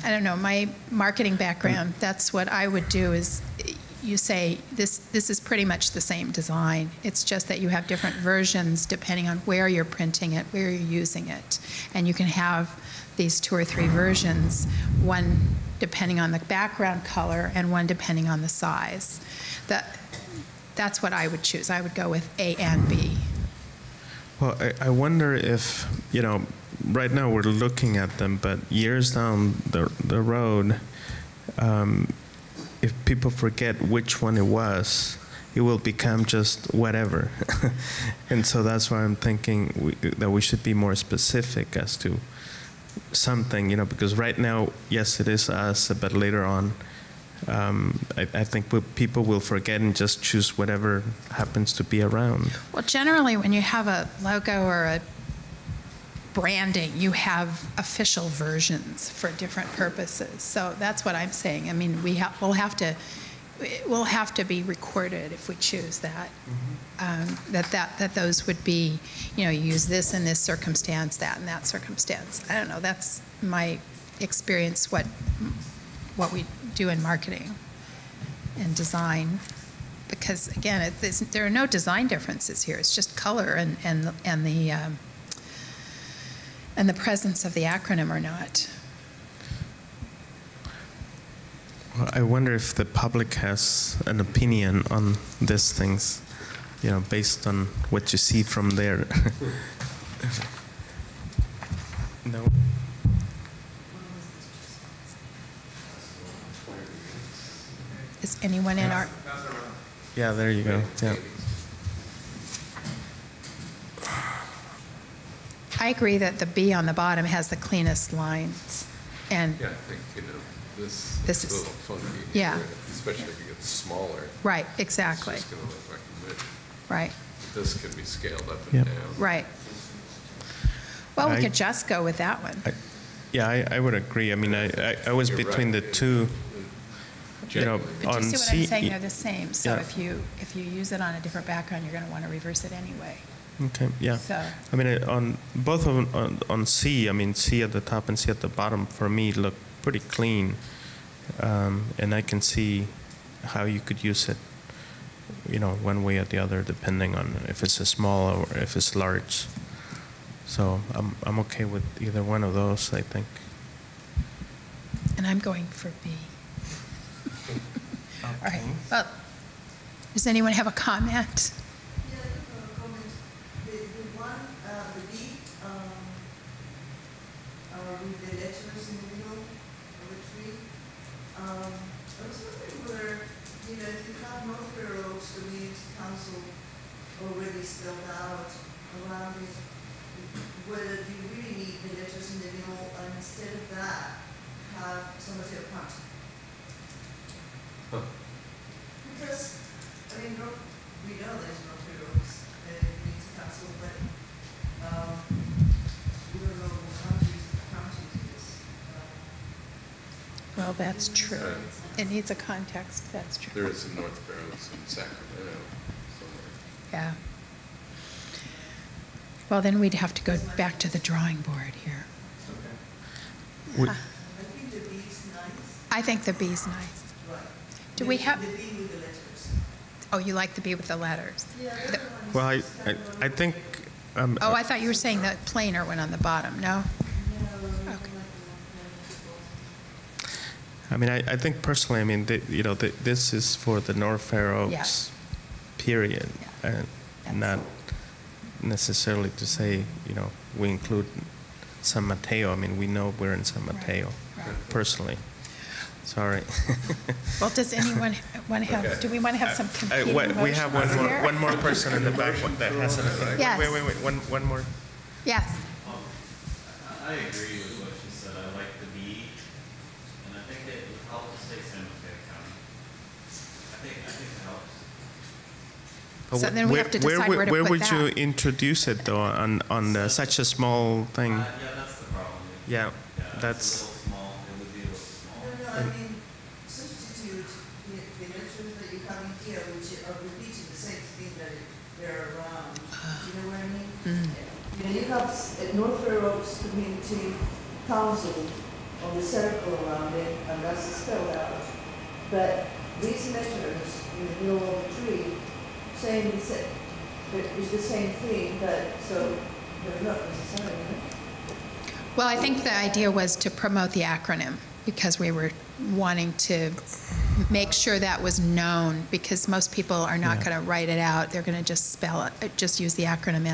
I don't know, my marketing background, that's what I would do is, you say this is pretty much the same design. It's just that you have different versions depending on where you're printing it, where you're using it. And you can have these 2 or 3 versions, one depending on the background color and one depending on the size. That's what I would choose. I would go with A and B. Well, I wonder if, right now we're looking at them, but years down the road, if people forget which one it was, it will become just whatever. And so that's why I'm thinking that we should be more specific as to something, because right now, yes, it is us, but later on, I think people will forget and just choose whatever happens to be around. Well, generally, when you have a logo or a branding, you have official versions for different purposes. So that's what I'm saying. I mean, we'll have to be recorded if we choose that. That those would be, you use this in this circumstance, that in that circumstance. I don't know. That's my experience. What we do in marketing and design, because again, there are no design differences here. It's just color and the presence of the acronym or not. Well, I wonder if the public has an opinion on these things, based on what you see from there. No. Is anyone in our... Yeah, there you go. Yeah. I agree that the B on the bottom has the cleanest lines. And Yeah, I think, this This is is- a little funky. yeah. Especially if it gets smaller. right, exactly. It's just going to look like a widget. Right, This can be scaled up and Yep. down. right. Well, we I- could just go with that one. Yeah, I would agree. I mean, I was You're between right. the two. But On you see what I'm C, saying? They're the same. So yeah. if you use it on a different background, you're going to want to reverse it anyway. Okay, yeah. So I mean, on both of them, on C, I mean, C at the top and C at the bottom, for me, look pretty clean. And I can see how you could use it, one way or the other, depending on if it's a small or if it's large. So I'm okay with either one of those, I think. and I'm going for B. All right. Well, does anyone have a comment? Yeah, I have a comment. The one, the B, with the letters in the middle of the tree, I was wondering whether, if you have Northfair Oaks Community Council already spelled out around it, whether you really need the letters in the middle, and instead of that, have San Mateo County. Because, we know there's no Oaks Community Council, but we don't know what counties it is. Well, that's true. It needs a context. That's true. There is a North Barrows in Sacramento somewhere. Yeah. Well, then we'd have to go back to the drawing board here. We- I think the B is nice. I think the B's nice. Right. Do we have? The B with the letters. Oh, you like the B with the letters? Yeah, The- Well, I think. Oh, I thought you were saying the plainer one on the bottom. No? Okay. I mean, I think personally, I mean, this is for the North Fair Oaks, Yes. period, and not necessarily to say, we include San Mateo. I mean, we know we're in San Mateo, personally. Sorry. Well, does anyone want to have, do we want to have some competing motions we have here? one more person in the back that has an opinion. Yes. Wait, one more. Yes. I agree with what she said. I like the B, and I think it would help to say San Mateo County. I think it helps. So then we have to decide where to Where put would you that. introduce it, though, on such a small thing? Yeah, that's the problem. Yeah, It's that's. a little small. It would be a little small. Substitute the letters that you have in here, which are repeating the same thing that they're around. You know what I mean? You have North Fair Oaks Community Council on the circle around it, and that's spelled out. But these letters in the middle of the tree saying it's the same thing, but so they're not necessarily. Well, I think the idea was to promote the acronym because we were wanting to make sure that was known, because most people are not going to write it out. They're going to just spell it, just use the acronym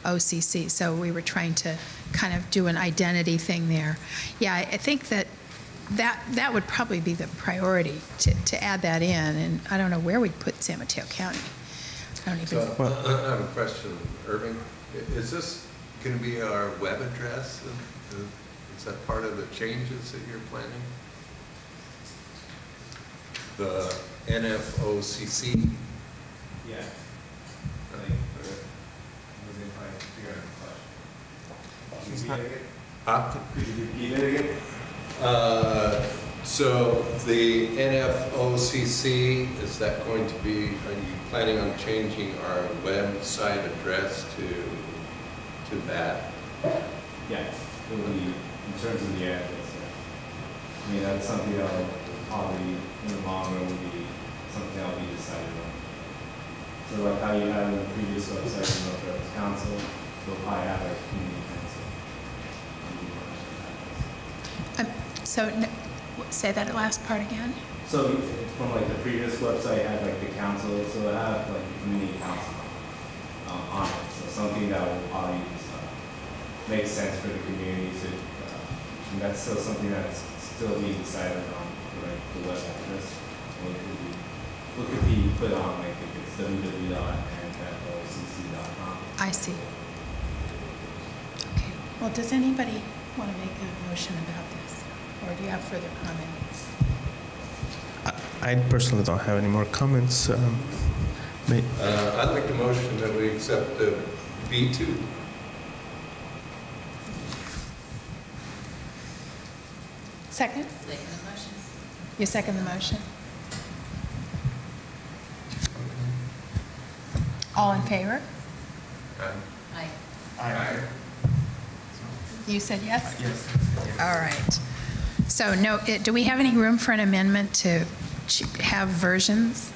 NFOCC. So we were trying to kind of do an identity thing there. Yeah, I think that would probably be the priority, to add that in. And I don't know where we'd put San Mateo County. I don't even. So, I have a question, Irving. Is this going to be our web address? Is that part of the changes that you're planning? The NFOCC? Yeah. Could you repeat it again? So the NFOCC, is that going to be, are you planning on changing our website address to that? Yeah, it will be, in terms of the address. I mean, that's something that will probably, in the long run, will be something that will be decided on. So like how you had in the previous website, you know, for the council, you'll probably have a community council. Say that last part again. So from like the previous website had like the council, so it had like the community council on it. So something that will probably make sense for the community to, and that's still something that's still being decided on for like the web address. What could be put on, like if it's www.nfocc.com. I see. Okay. Well, does anybody want to make a motion about this? Or do you have further comments? I personally don't have any more comments. I'd like to motion that we accept the B2. Second? Second the motion. You second the motion? All in favor? Aye. Aye. You said yes? Yes. All right. So no, do we have any room for an amendment to have versions?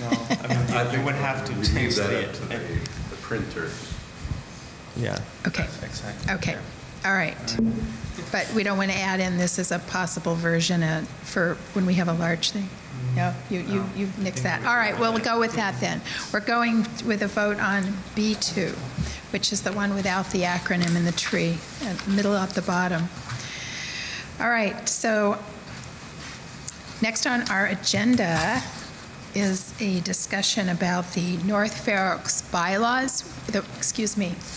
No, I mean, you would have to change that to the printer. Yeah. Okay. Exactly. Okay. All right. But we don't want to add in this as a possible version for when we have a large thing? No? You nixed that. All right, we'll go with that then. We're going with a vote on B2, which is the one without the acronym in the tree, middle at the bottom. All right, so next on our agenda is a discussion about the North Fair Oaks bylaws,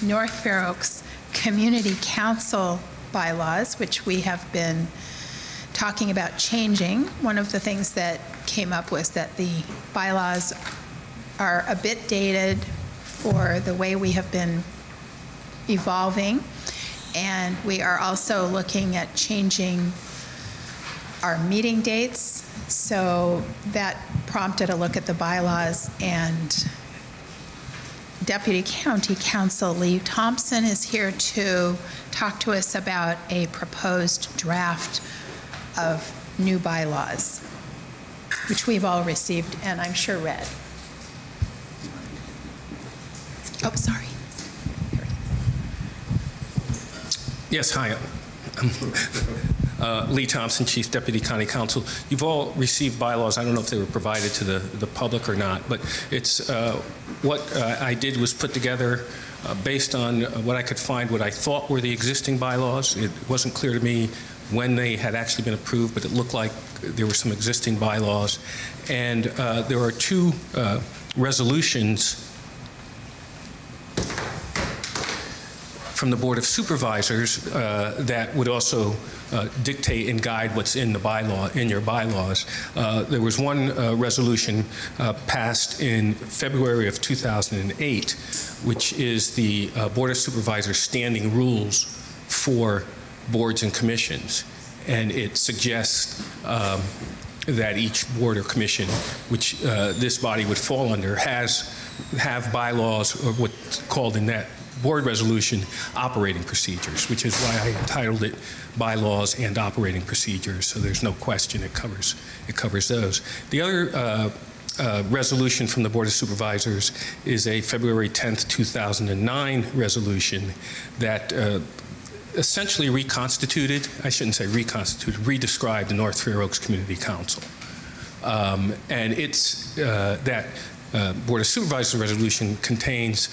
North Fair Oaks Community Council bylaws, which we have been talking about changing. One of the things that came up was that the bylaws are a bit dated for the way we have been evolving, and we are also looking at changing our meeting dates. So that prompted a look at the bylaws, and Deputy County Counsel Lee Thompson is here to talk to us about a proposed draft of new bylaws, which we've all received and I'm sure read. Oh, sorry. Yes, hi. Lee Thompson, Chief Deputy County Counsel. You've all received bylaws. I don't know if they were provided to the public or not, but it's what I did was put together based on what I could find, what I thought were the existing bylaws. It wasn't clear to me when they had actually been approved, but it looked like there were some existing bylaws. And there are two resolutions from the Board of Supervisors that would also dictate and guide what's in the bylaw, in your bylaws. There was one resolution passed in February of 2008, which is the Board of Supervisors standing rules for boards and commissions. And it suggests that each board or commission, which this body would fall under, have bylaws, or what's called in that board resolution, operating procedures, which is why I entitled it Bylaws and Operating Procedures, so there's no question it covers those. The other resolution from the Board of Supervisors is a February 10th, 2009 resolution that essentially reconstituted, I shouldn't say reconstituted, redescribed the North Fair Oaks Community Council. And it's that Board of Supervisors resolution contains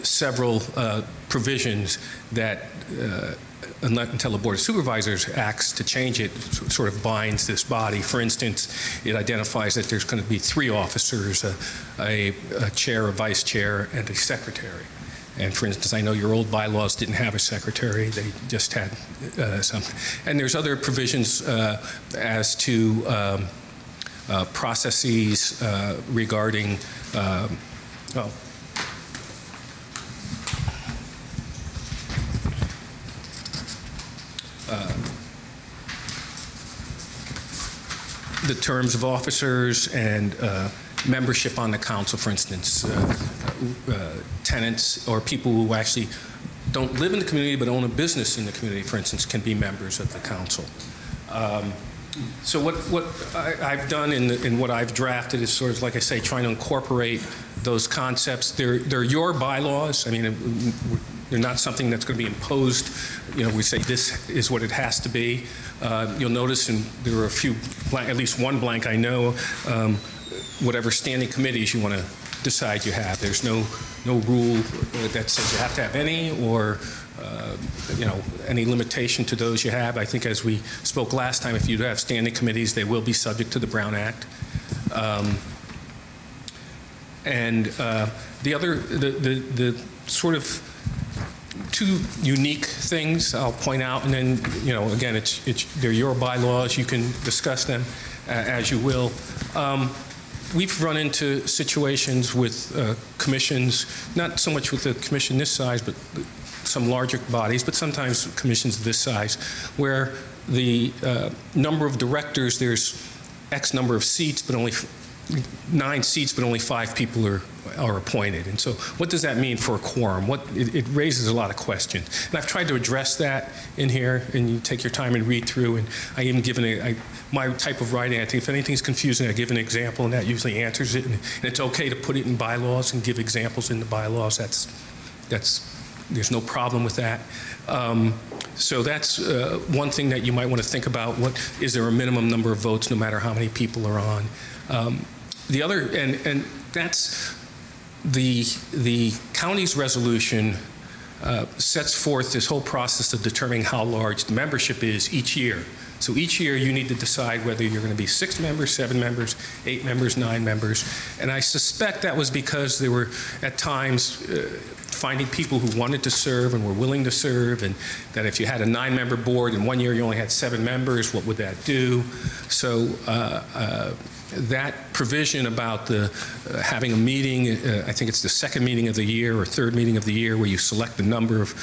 several provisions that until the Board of Supervisors acts to change it, sort of binds this body. For instance, it identifies that there's going to be 3 officers, a chair, a vice chair, and a secretary. And for instance, I know your old bylaws didn't have a secretary, they just had something. And there's other provisions as to processes regarding, the terms of officers and membership on the council, for instance, tenants or people who actually don't live in the community but own a business in the community, for instance, can be members of the council. So what I've done in what I've drafted is sort of, like I say, trying to incorporate those concepts. They're your bylaws. I mean, they're not something that's going to be imposed. You know, we say this is what it has to be. You'll notice, and there are a few, at least one blank I know, whatever standing committees you want to decide you have. There's no rule that says you have to have any, or you know, any limitation to those you have. I think, as we spoke last time, if you have standing committees, they will be subject to the Brown Act. And the sort of 2 unique things I'll point out, and then, you know, again, they're your bylaws. You can discuss them as you will. We've run into situations with commissions, not so much with the commission this size, but some larger bodies, but sometimes commissions this size, where the number of directors, there's X number of seats, but only 9 seats, but only 5 people are appointed. And so what does that mean for a quorum? It raises a lot of questions. And I've tried to address that in here, and you take your time and read through, and I even given my type of writing, I think if anything's confusing, I give an example, and that usually answers it. And it's okay to put it in bylaws and give examples in the bylaws. There's no problem with that. So that's one thing that you might want to think about. Is there a minimum number of votes no matter how many people are on? The other, and that's the county's resolution sets forth this whole process of determining how large the membership is each year. So each year you need to decide whether you're going to be 6 members, 7 members, 8 members, 9 members. And I suspect that was because there were at times finding people who wanted to serve and were willing to serve, and that if you had a 9-member board and one year you only had 7 members, what would that do? So that provision about having a meeting, I think it's the 2nd meeting of the year or 3rd meeting of the year, where you select the number of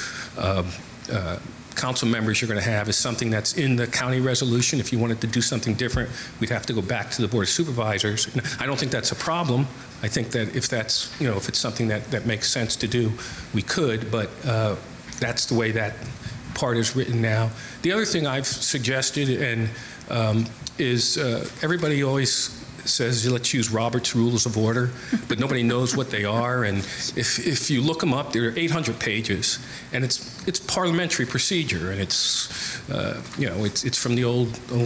council members you're going to have, is something that's in the county resolution. If you wanted to do something different, we'd have to go back to the Board of Supervisors. I don't think that's a problem. I think that if that's, you know, if it's something that makes sense to do, we could, but that's the way that part is written now. The other thing I've suggested is everybody always says, let's use Robert's Rules of Order, but nobody knows what they are. And if you look them up, they're 800 pages, and it's parliamentary procedure, and it's you know, it's from the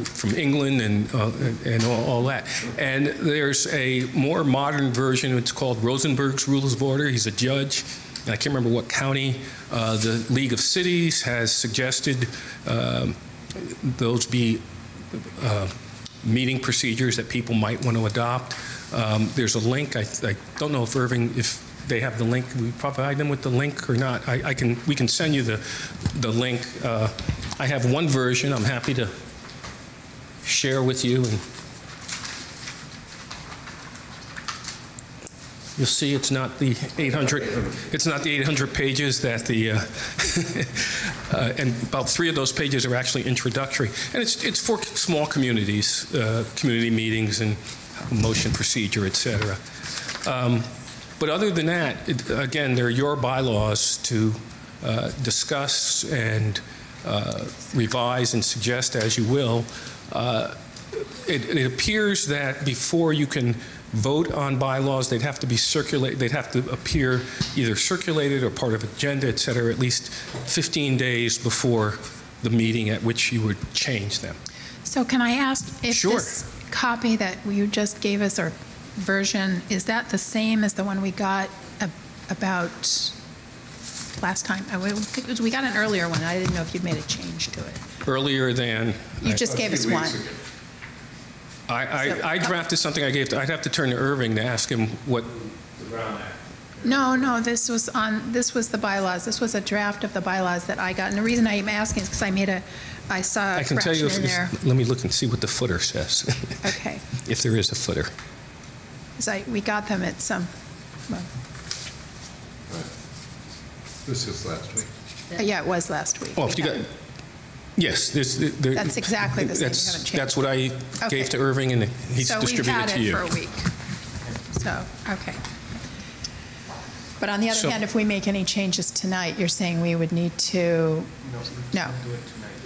from England and all that. And there's a more modern version. It's called Rosenberg's Rules of Order. He's a judge. And I can't remember what county. The League of Cities has suggested those be meeting procedures that people might want to adopt. There's a link. I don't know if Irving, if they have the link. We provide them with the link or not. We can send you the link. I have one version. I'm happy to share with you. And you'll see it's not the 800. It's not the 800 pages that the and about 3 of those pages are actually introductory. And it's for small communities, community meetings and motion procedure, et cetera. But other than that, again, they're your bylaws to discuss and revise and suggest as you will. It appears that before you can vote on bylaws, they'd have to be circulated, they'd have to appear either circulated or part of agenda, et cetera, at least 15 days before the meeting at which you would change them. So can I ask if Sure. this copy that you just gave us, or version, is that the same as the one we got about last time? We got an earlier one. I didn't know if you'd made a change to it. Earlier than... You just gave us one. I drafted something I'd have to turn to Irving to ask him what... No, this was the bylaws. This was a draft of the bylaws that I got. And the reason I am asking is because I saw a I can tell you correction in there. let me look and see what the footer says. Okay. If there is a footer. We got them at some, well, This is last week. yeah, it was last week. Oh, if you got... Yes. That's exactly the same. You haven't changed. That's what I gave to Irving, and he's distributed it to you. So we've had it for a week. So, okay. But on the other hand, if we make any changes tonight, you're saying we would need to... No.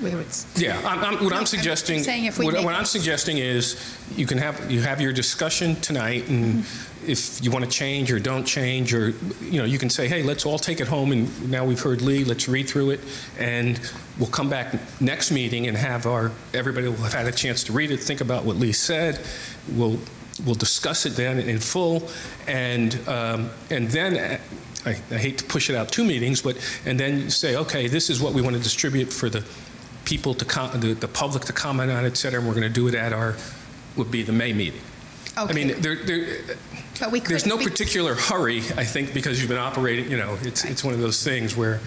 We would... Yeah, what I'm suggesting... What I'm suggesting is you have your discussion tonight, and if you want to change or don't change, or you can say, hey, let's all take it home, and now we've heard Lee, let's read through it, and we'll come back next meeting and everybody will have had a chance to read it, think about what Lee said. We'll discuss it then in full, and then I hate to push it out 2 meetings, and then say, okay, this is what we want to distribute for the people the public to comment on, et cetera, and we're going to do it would be the May meeting. Okay. I mean, there's no particular hurry, I think, because you've been operating, it's one of those things where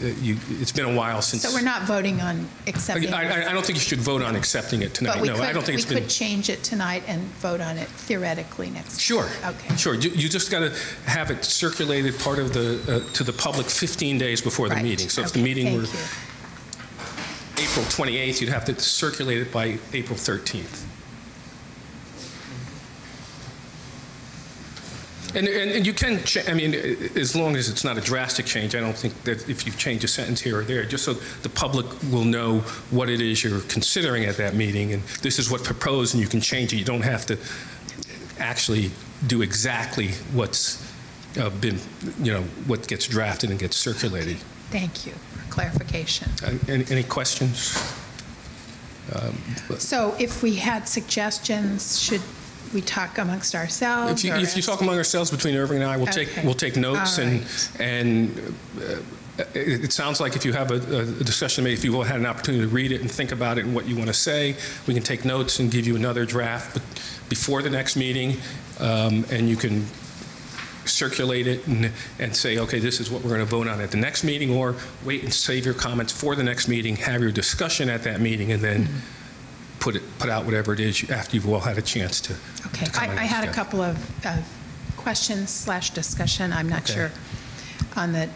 it's been a while since... So we're not voting on accepting it? I don't think you should vote on accepting it tonight. But I don't think it's been... we could change it tonight and vote on it theoretically next Sure. week. Okay. Sure. You just got to have it circulated to the public 15 days before the meeting. So if the meeting were April 28th, you'd have to circulate it by April 13th. And you can, as long as it's not a drastic change, I don't think that if you change a sentence here or there, just so the public will know what it is you're considering at that meeting, and this is what's proposed, and you can change it. You don't have to actually do exactly what's been, what gets drafted and gets circulated. Thank you for clarification. Any questions? So if we had suggestions, should we talk amongst ourselves? If you talk among ourselves between Irving and I, we'll take notes, and it sounds like if you have a discussion, maybe if you've all had an opportunity to read it and think about it and what you want to say, we can take notes and give you another draft before the next meeting, and you can circulate it and say, okay, this is what we're going to vote on at the next meeting, or wait and save your comments for the next meeting, have your discussion at that meeting, and then put out whatever it is after you've all had a chance to. Okay, I had a couple of questions / discussion. I'm not sure on that.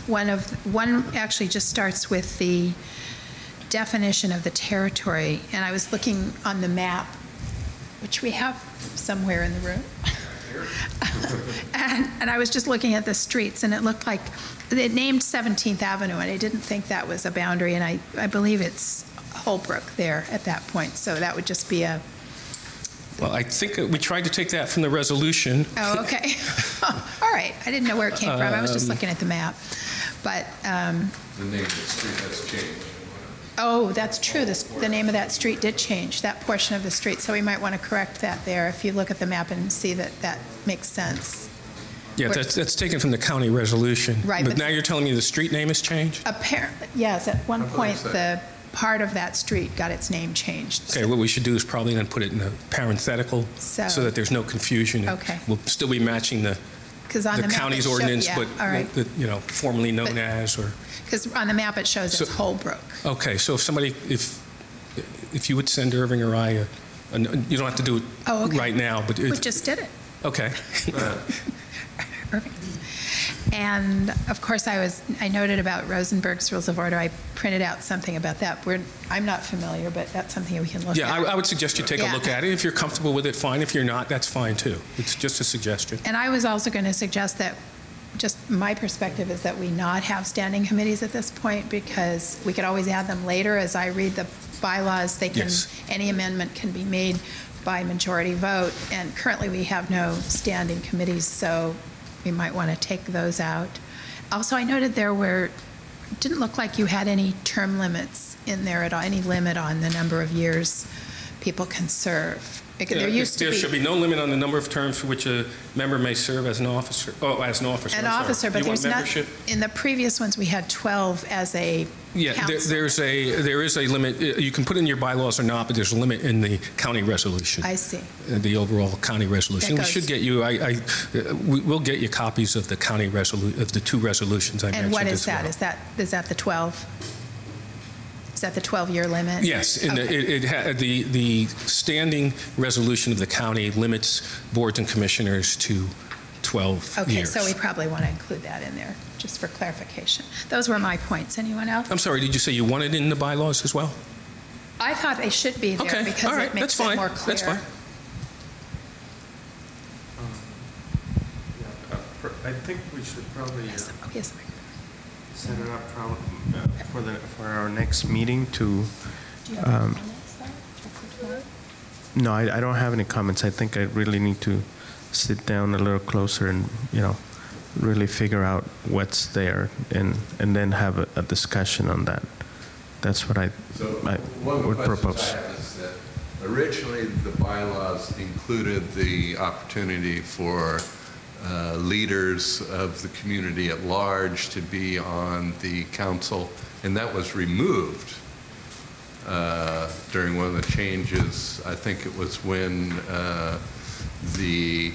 One actually just starts with the definition of the territory, and I was looking on the map, which we have somewhere in the room. And I was just looking at the streets, and it looked like it named 17th Avenue, and I didn't think that was a boundary, and I believe it's Holbrook there at that point, so that would just be a... Well, I think we tried to take that from the resolution. Oh, okay. All right. I didn't know where it came from. I was just looking at the map. But... the name of the street has changed. Oh, that's true. The name of that street did change, that portion of the street, so we might want to correct that there if you look at the map and see that that makes sense. Yeah, that's taken from the county resolution. Right. But now you're telling me the street name has changed? Apparently, yes. At one point, the part of that street got its name changed. Okay, what we should do is probably then put it in a parenthetical so that there's no confusion. Okay. We'll still be matching the county's ordinance, but formerly known as, or... Because on the map it shows it's Holbrook. Okay, so if you would send Irving or I, you don't have to do it right now, but... We just did it. Okay. Perfect. And of course, I noted about Rosenberg's Rules of Order. I printed out something about that. I'm not familiar, but that's something we can look at. Yeah, I would suggest you take a look at it. If you're comfortable with it, fine. If you're not, that's fine too. It's just a suggestion. And I was also going to suggest that, just my perspective is that we not have standing committees at this point, because we could always add them later. As I read the bylaws, any amendment can be made by majority vote, and currently we have no standing committees, so we might want to take those out. Also, I noted didn't look like you had any term limits in there at all, any limit on the number of years people can serve. There should be no limit on the number of terms for which a member may serve as an officer. Oh, as an officer. An officer, but there's not. In the previous ones, we had 12 as a council. There is a limit. You can put in your bylaws or not, but there's a limit in the county resolution. I see. The overall county resolution. We should get you. We'll get you copies of the county of the 2 resolutions I mentioned. And what is that? Well. Is that the 12? Is that the 12-year limit? Yes, Okay. the standing resolution of the county limits boards and commissioners to 12 Okay, years. so we probably want to include that in there, just for clarification. Those were my points. Anyone else? I'm sorry, did you say you wanted it in the bylaws as well? I thought they should be there because it makes it more clear. That's fine. I think we should probably set it up for our next meeting to. Do you have any comments, though? No, I don't have any comments. I think I really need to sit down a little closer and, really figure out what's there and then have a discussion on that. That's what I would propose. I have is that originally the bylaws included the opportunity for leaders of the community at large to be on the council, and that was removed during one of the changes. I think it was when the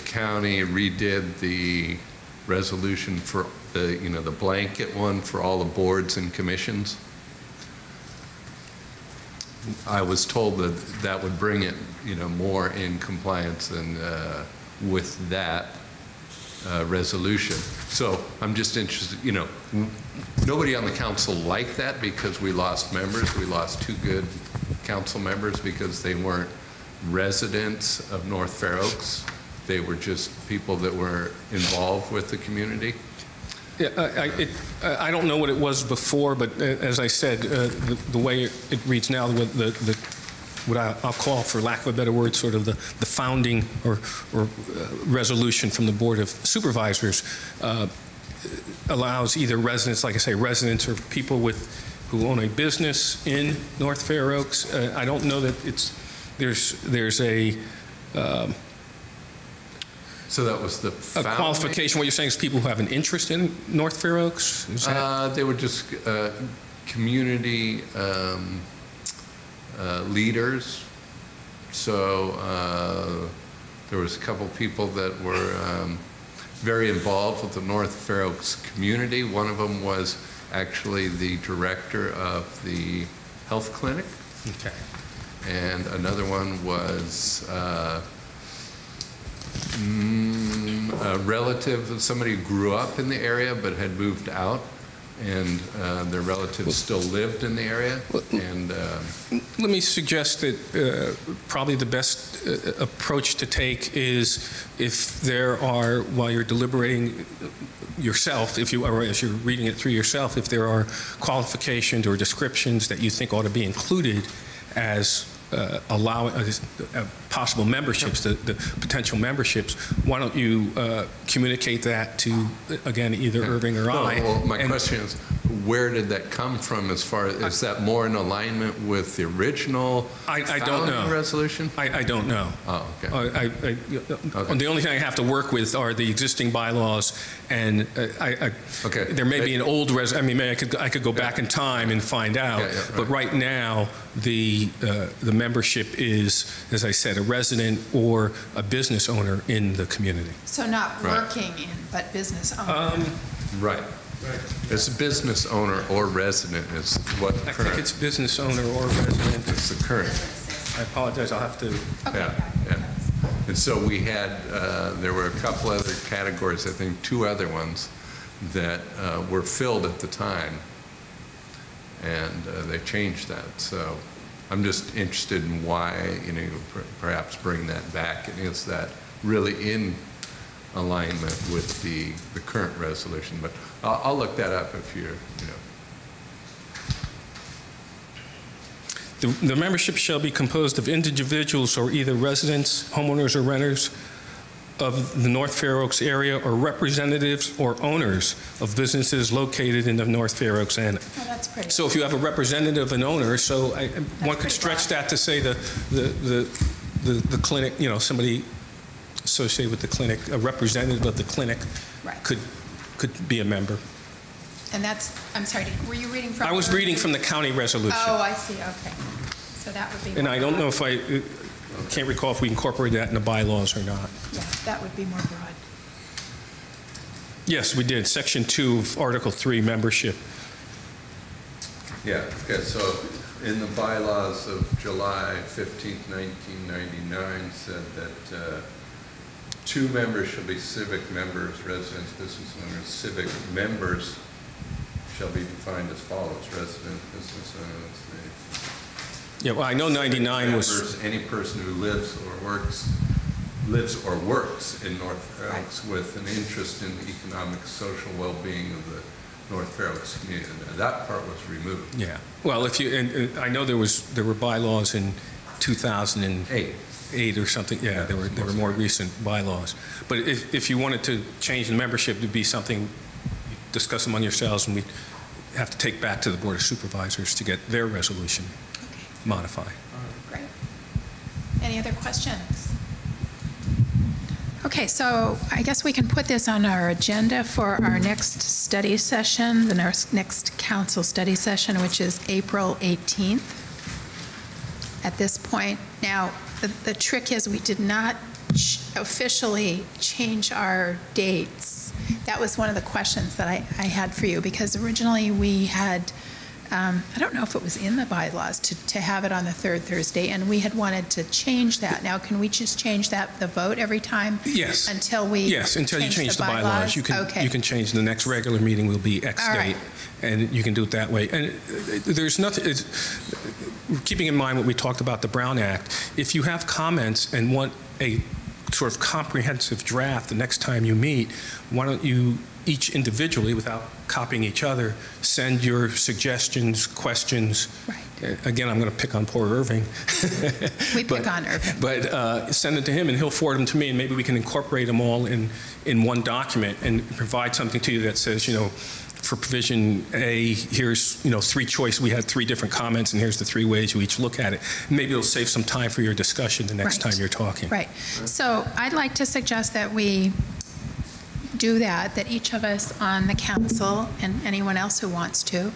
county redid the resolution for the blanket one for all the boards and commissions. I was told that would bring it more in compliance and with that resolution. So I'm just interested, nobody on the council liked that because we lost members. We lost 2 good council members because they weren't residents of North Fair Oaks. They were just people that were involved with the community. Yeah, I don't know what it was before, but as I said, the way it reads now, what I'll call, for lack of a better word, sort of the founding or resolution from the Board of Supervisors allows either residents, like I say, residents or people who own a business in North Fair Oaks. I don't know that there's a so that was the qualification. What you're saying is people who have an interest in North Fair Oaks? Is that? They were just community leaders. So there was a couple people that were very involved with the North Fair Oaks community. One of them was actually the director of the health clinic. Okay. And another one was a relative of somebody who grew up in the area but had moved out, and their relatives still lived in the area. And let me suggest that probably the best approach to take is, if there are, while you're deliberating yourself, or as you're reading it through yourself, if there are qualifications or descriptions that you think ought to be included as allowing possible memberships, the potential memberships, why don't you communicate that to, again, either Irving or I? Well, my question is, where did that come from? As far as, is that more in alignment with the original I don't know. resolution? I don't know. Oh, okay. The only thing I have to work with are the existing bylaws, and there may be an old I mean, I could go back in time and find out. Right. But right now, the membership is, as I said, a resident or a business owner in the community. So not working in, but business owner. Right. It's a business owner or resident is what the current. I think it's business owner or resident. It's the current. I apologize. I'll have to. Okay. Yeah. And so we had, there were a couple other categories, I think 2 other ones that were filled at the time, and they changed that. So I'm just interested in why, perhaps bring that back, and is that really in alignment with the current resolution? But I'll look that up if you're, The membership shall be composed of individuals or either residents, homeowners, or renters of the North Fair Oaks area, or representatives or owners of businesses located in the North Fair Oaks area. Oh, that's pretty. So if you have a representative and owner, so one could stretch that to say the clinic, you know, somebody associated with the clinic, a representative of the clinic Right. could be a member. And that's, I'm sorry, were you reading from? I was reading from the county resolution. Oh, I see, okay. So that would be. And more I don't know broad. if can't recall if we incorporated that in the bylaws or not. Yeah, that would be more broad. Yes, we did. Section 2 of Article 3, membership. Yeah, okay, so in the bylaws of July 15th, 1999 said that 2 members shall be civic members, residents, business owners. Civic members shall be defined as follows: resident, business owners. Yeah, well, I know 99 was... Members, any person who lives or works in North Fair Oaks with an interest in the economic, social well-being of the North Fair Oaks community. Now, that part was removed. Yeah. Well, if you, and I know there were bylaws in 2008 or something. Yeah, there were more recent bylaws. But if you wanted to change the membership, it'd be something you discuss among yourselves, and we'd have to take back to the Board of Supervisors to get their resolution modified. Great. Any other questions? Okay, so I guess we can put this on our agenda for our next study session, the next council study session, which is April 18th. At this point, now, the trick is we did not officially change our dates. That was one of the questions that I had for you, because originally we had, I don't know if it was in the bylaws to have it on the third Thursday, and we had wanted to change that. Now, can we just change that, the vote every time? Yes. Until we Yes, until you change the bylaws. You can change the next regular meeting will be X All date, right. and you can do it that way. And there's nothing, keeping in mind what we talked about the Brown Act, if you have comments and want a sort of comprehensive draft the next time you meet, why don't you each individually, without copying each other, send your suggestions, questions. Right. Again, I'm going to pick on poor Irving. We pick on Irving. But send it to him, and he'll forward them to me, and maybe we can incorporate them all in one document and provide something to you that says, you know, for provision A, here's, you know, 3 choices. We had 3 different comments, and here's the 3 ways you each look at it. Maybe it'll save some time for your discussion the next time you're talking. Right. So I'd like to suggest that we do that each of us on the council, and anyone else who wants to,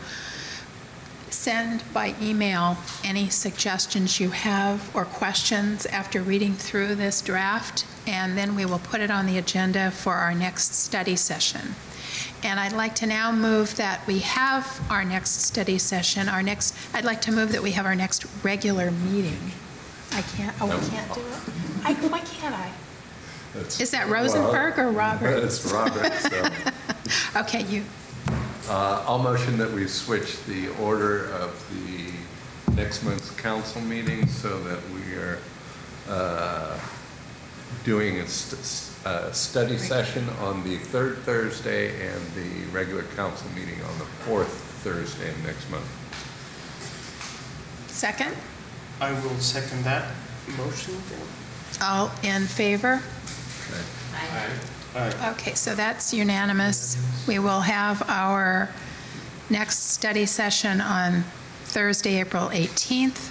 send by email any suggestions you have or questions after reading through this draft, and then we will put it on the agenda for our next study session. And I'd like to now move that we have our next study session, I'd like to move that we have our next regular meeting. I can't do it? Why can't I? Is that Rosenberg or Roberts? It's Roberts. So. Okay, you. I'll motion that we switch the order of the next month's council meeting so that we are doing a study session on the 3rd Thursday and the regular council meeting on the 4th Thursday of next month. Second? I will second that motion. All in favor? Aye. Okay, so that's unanimous. We will have our next study session on Thursday, April 18th,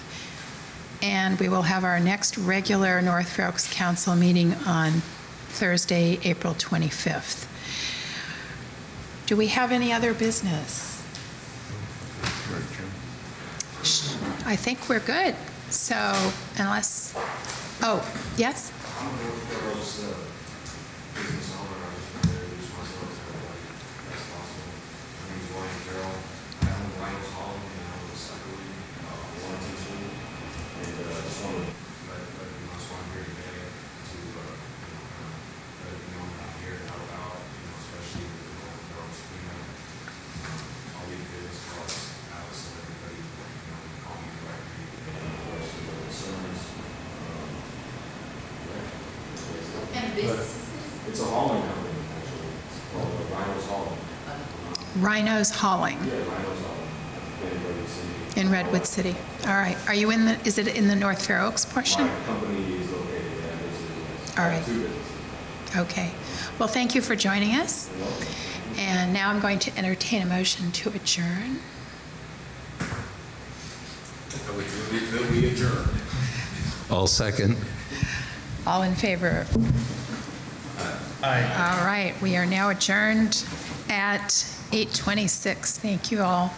and we will have our next regular North Fair Oaks Council meeting on Thursday, April 25th. Do we have any other business? I think we're good. So unless, oh, yes? It's a hauling company, actually. It's called Rhino's Hauling. Rhino's Hauling. Yeah, Rhino's Hauling. Redwood City. In Redwood City. All right. Are you in the, is it in the North Fair Oaks portion? My company is located in Redwood City. All right. 2 businesses. Okay. Well, thank you for joining us. And now I'm going to entertain a motion to adjourn. That we adjourn. All second. All in favor? Aye. All right. We are now adjourned at 8:26. Thank you all.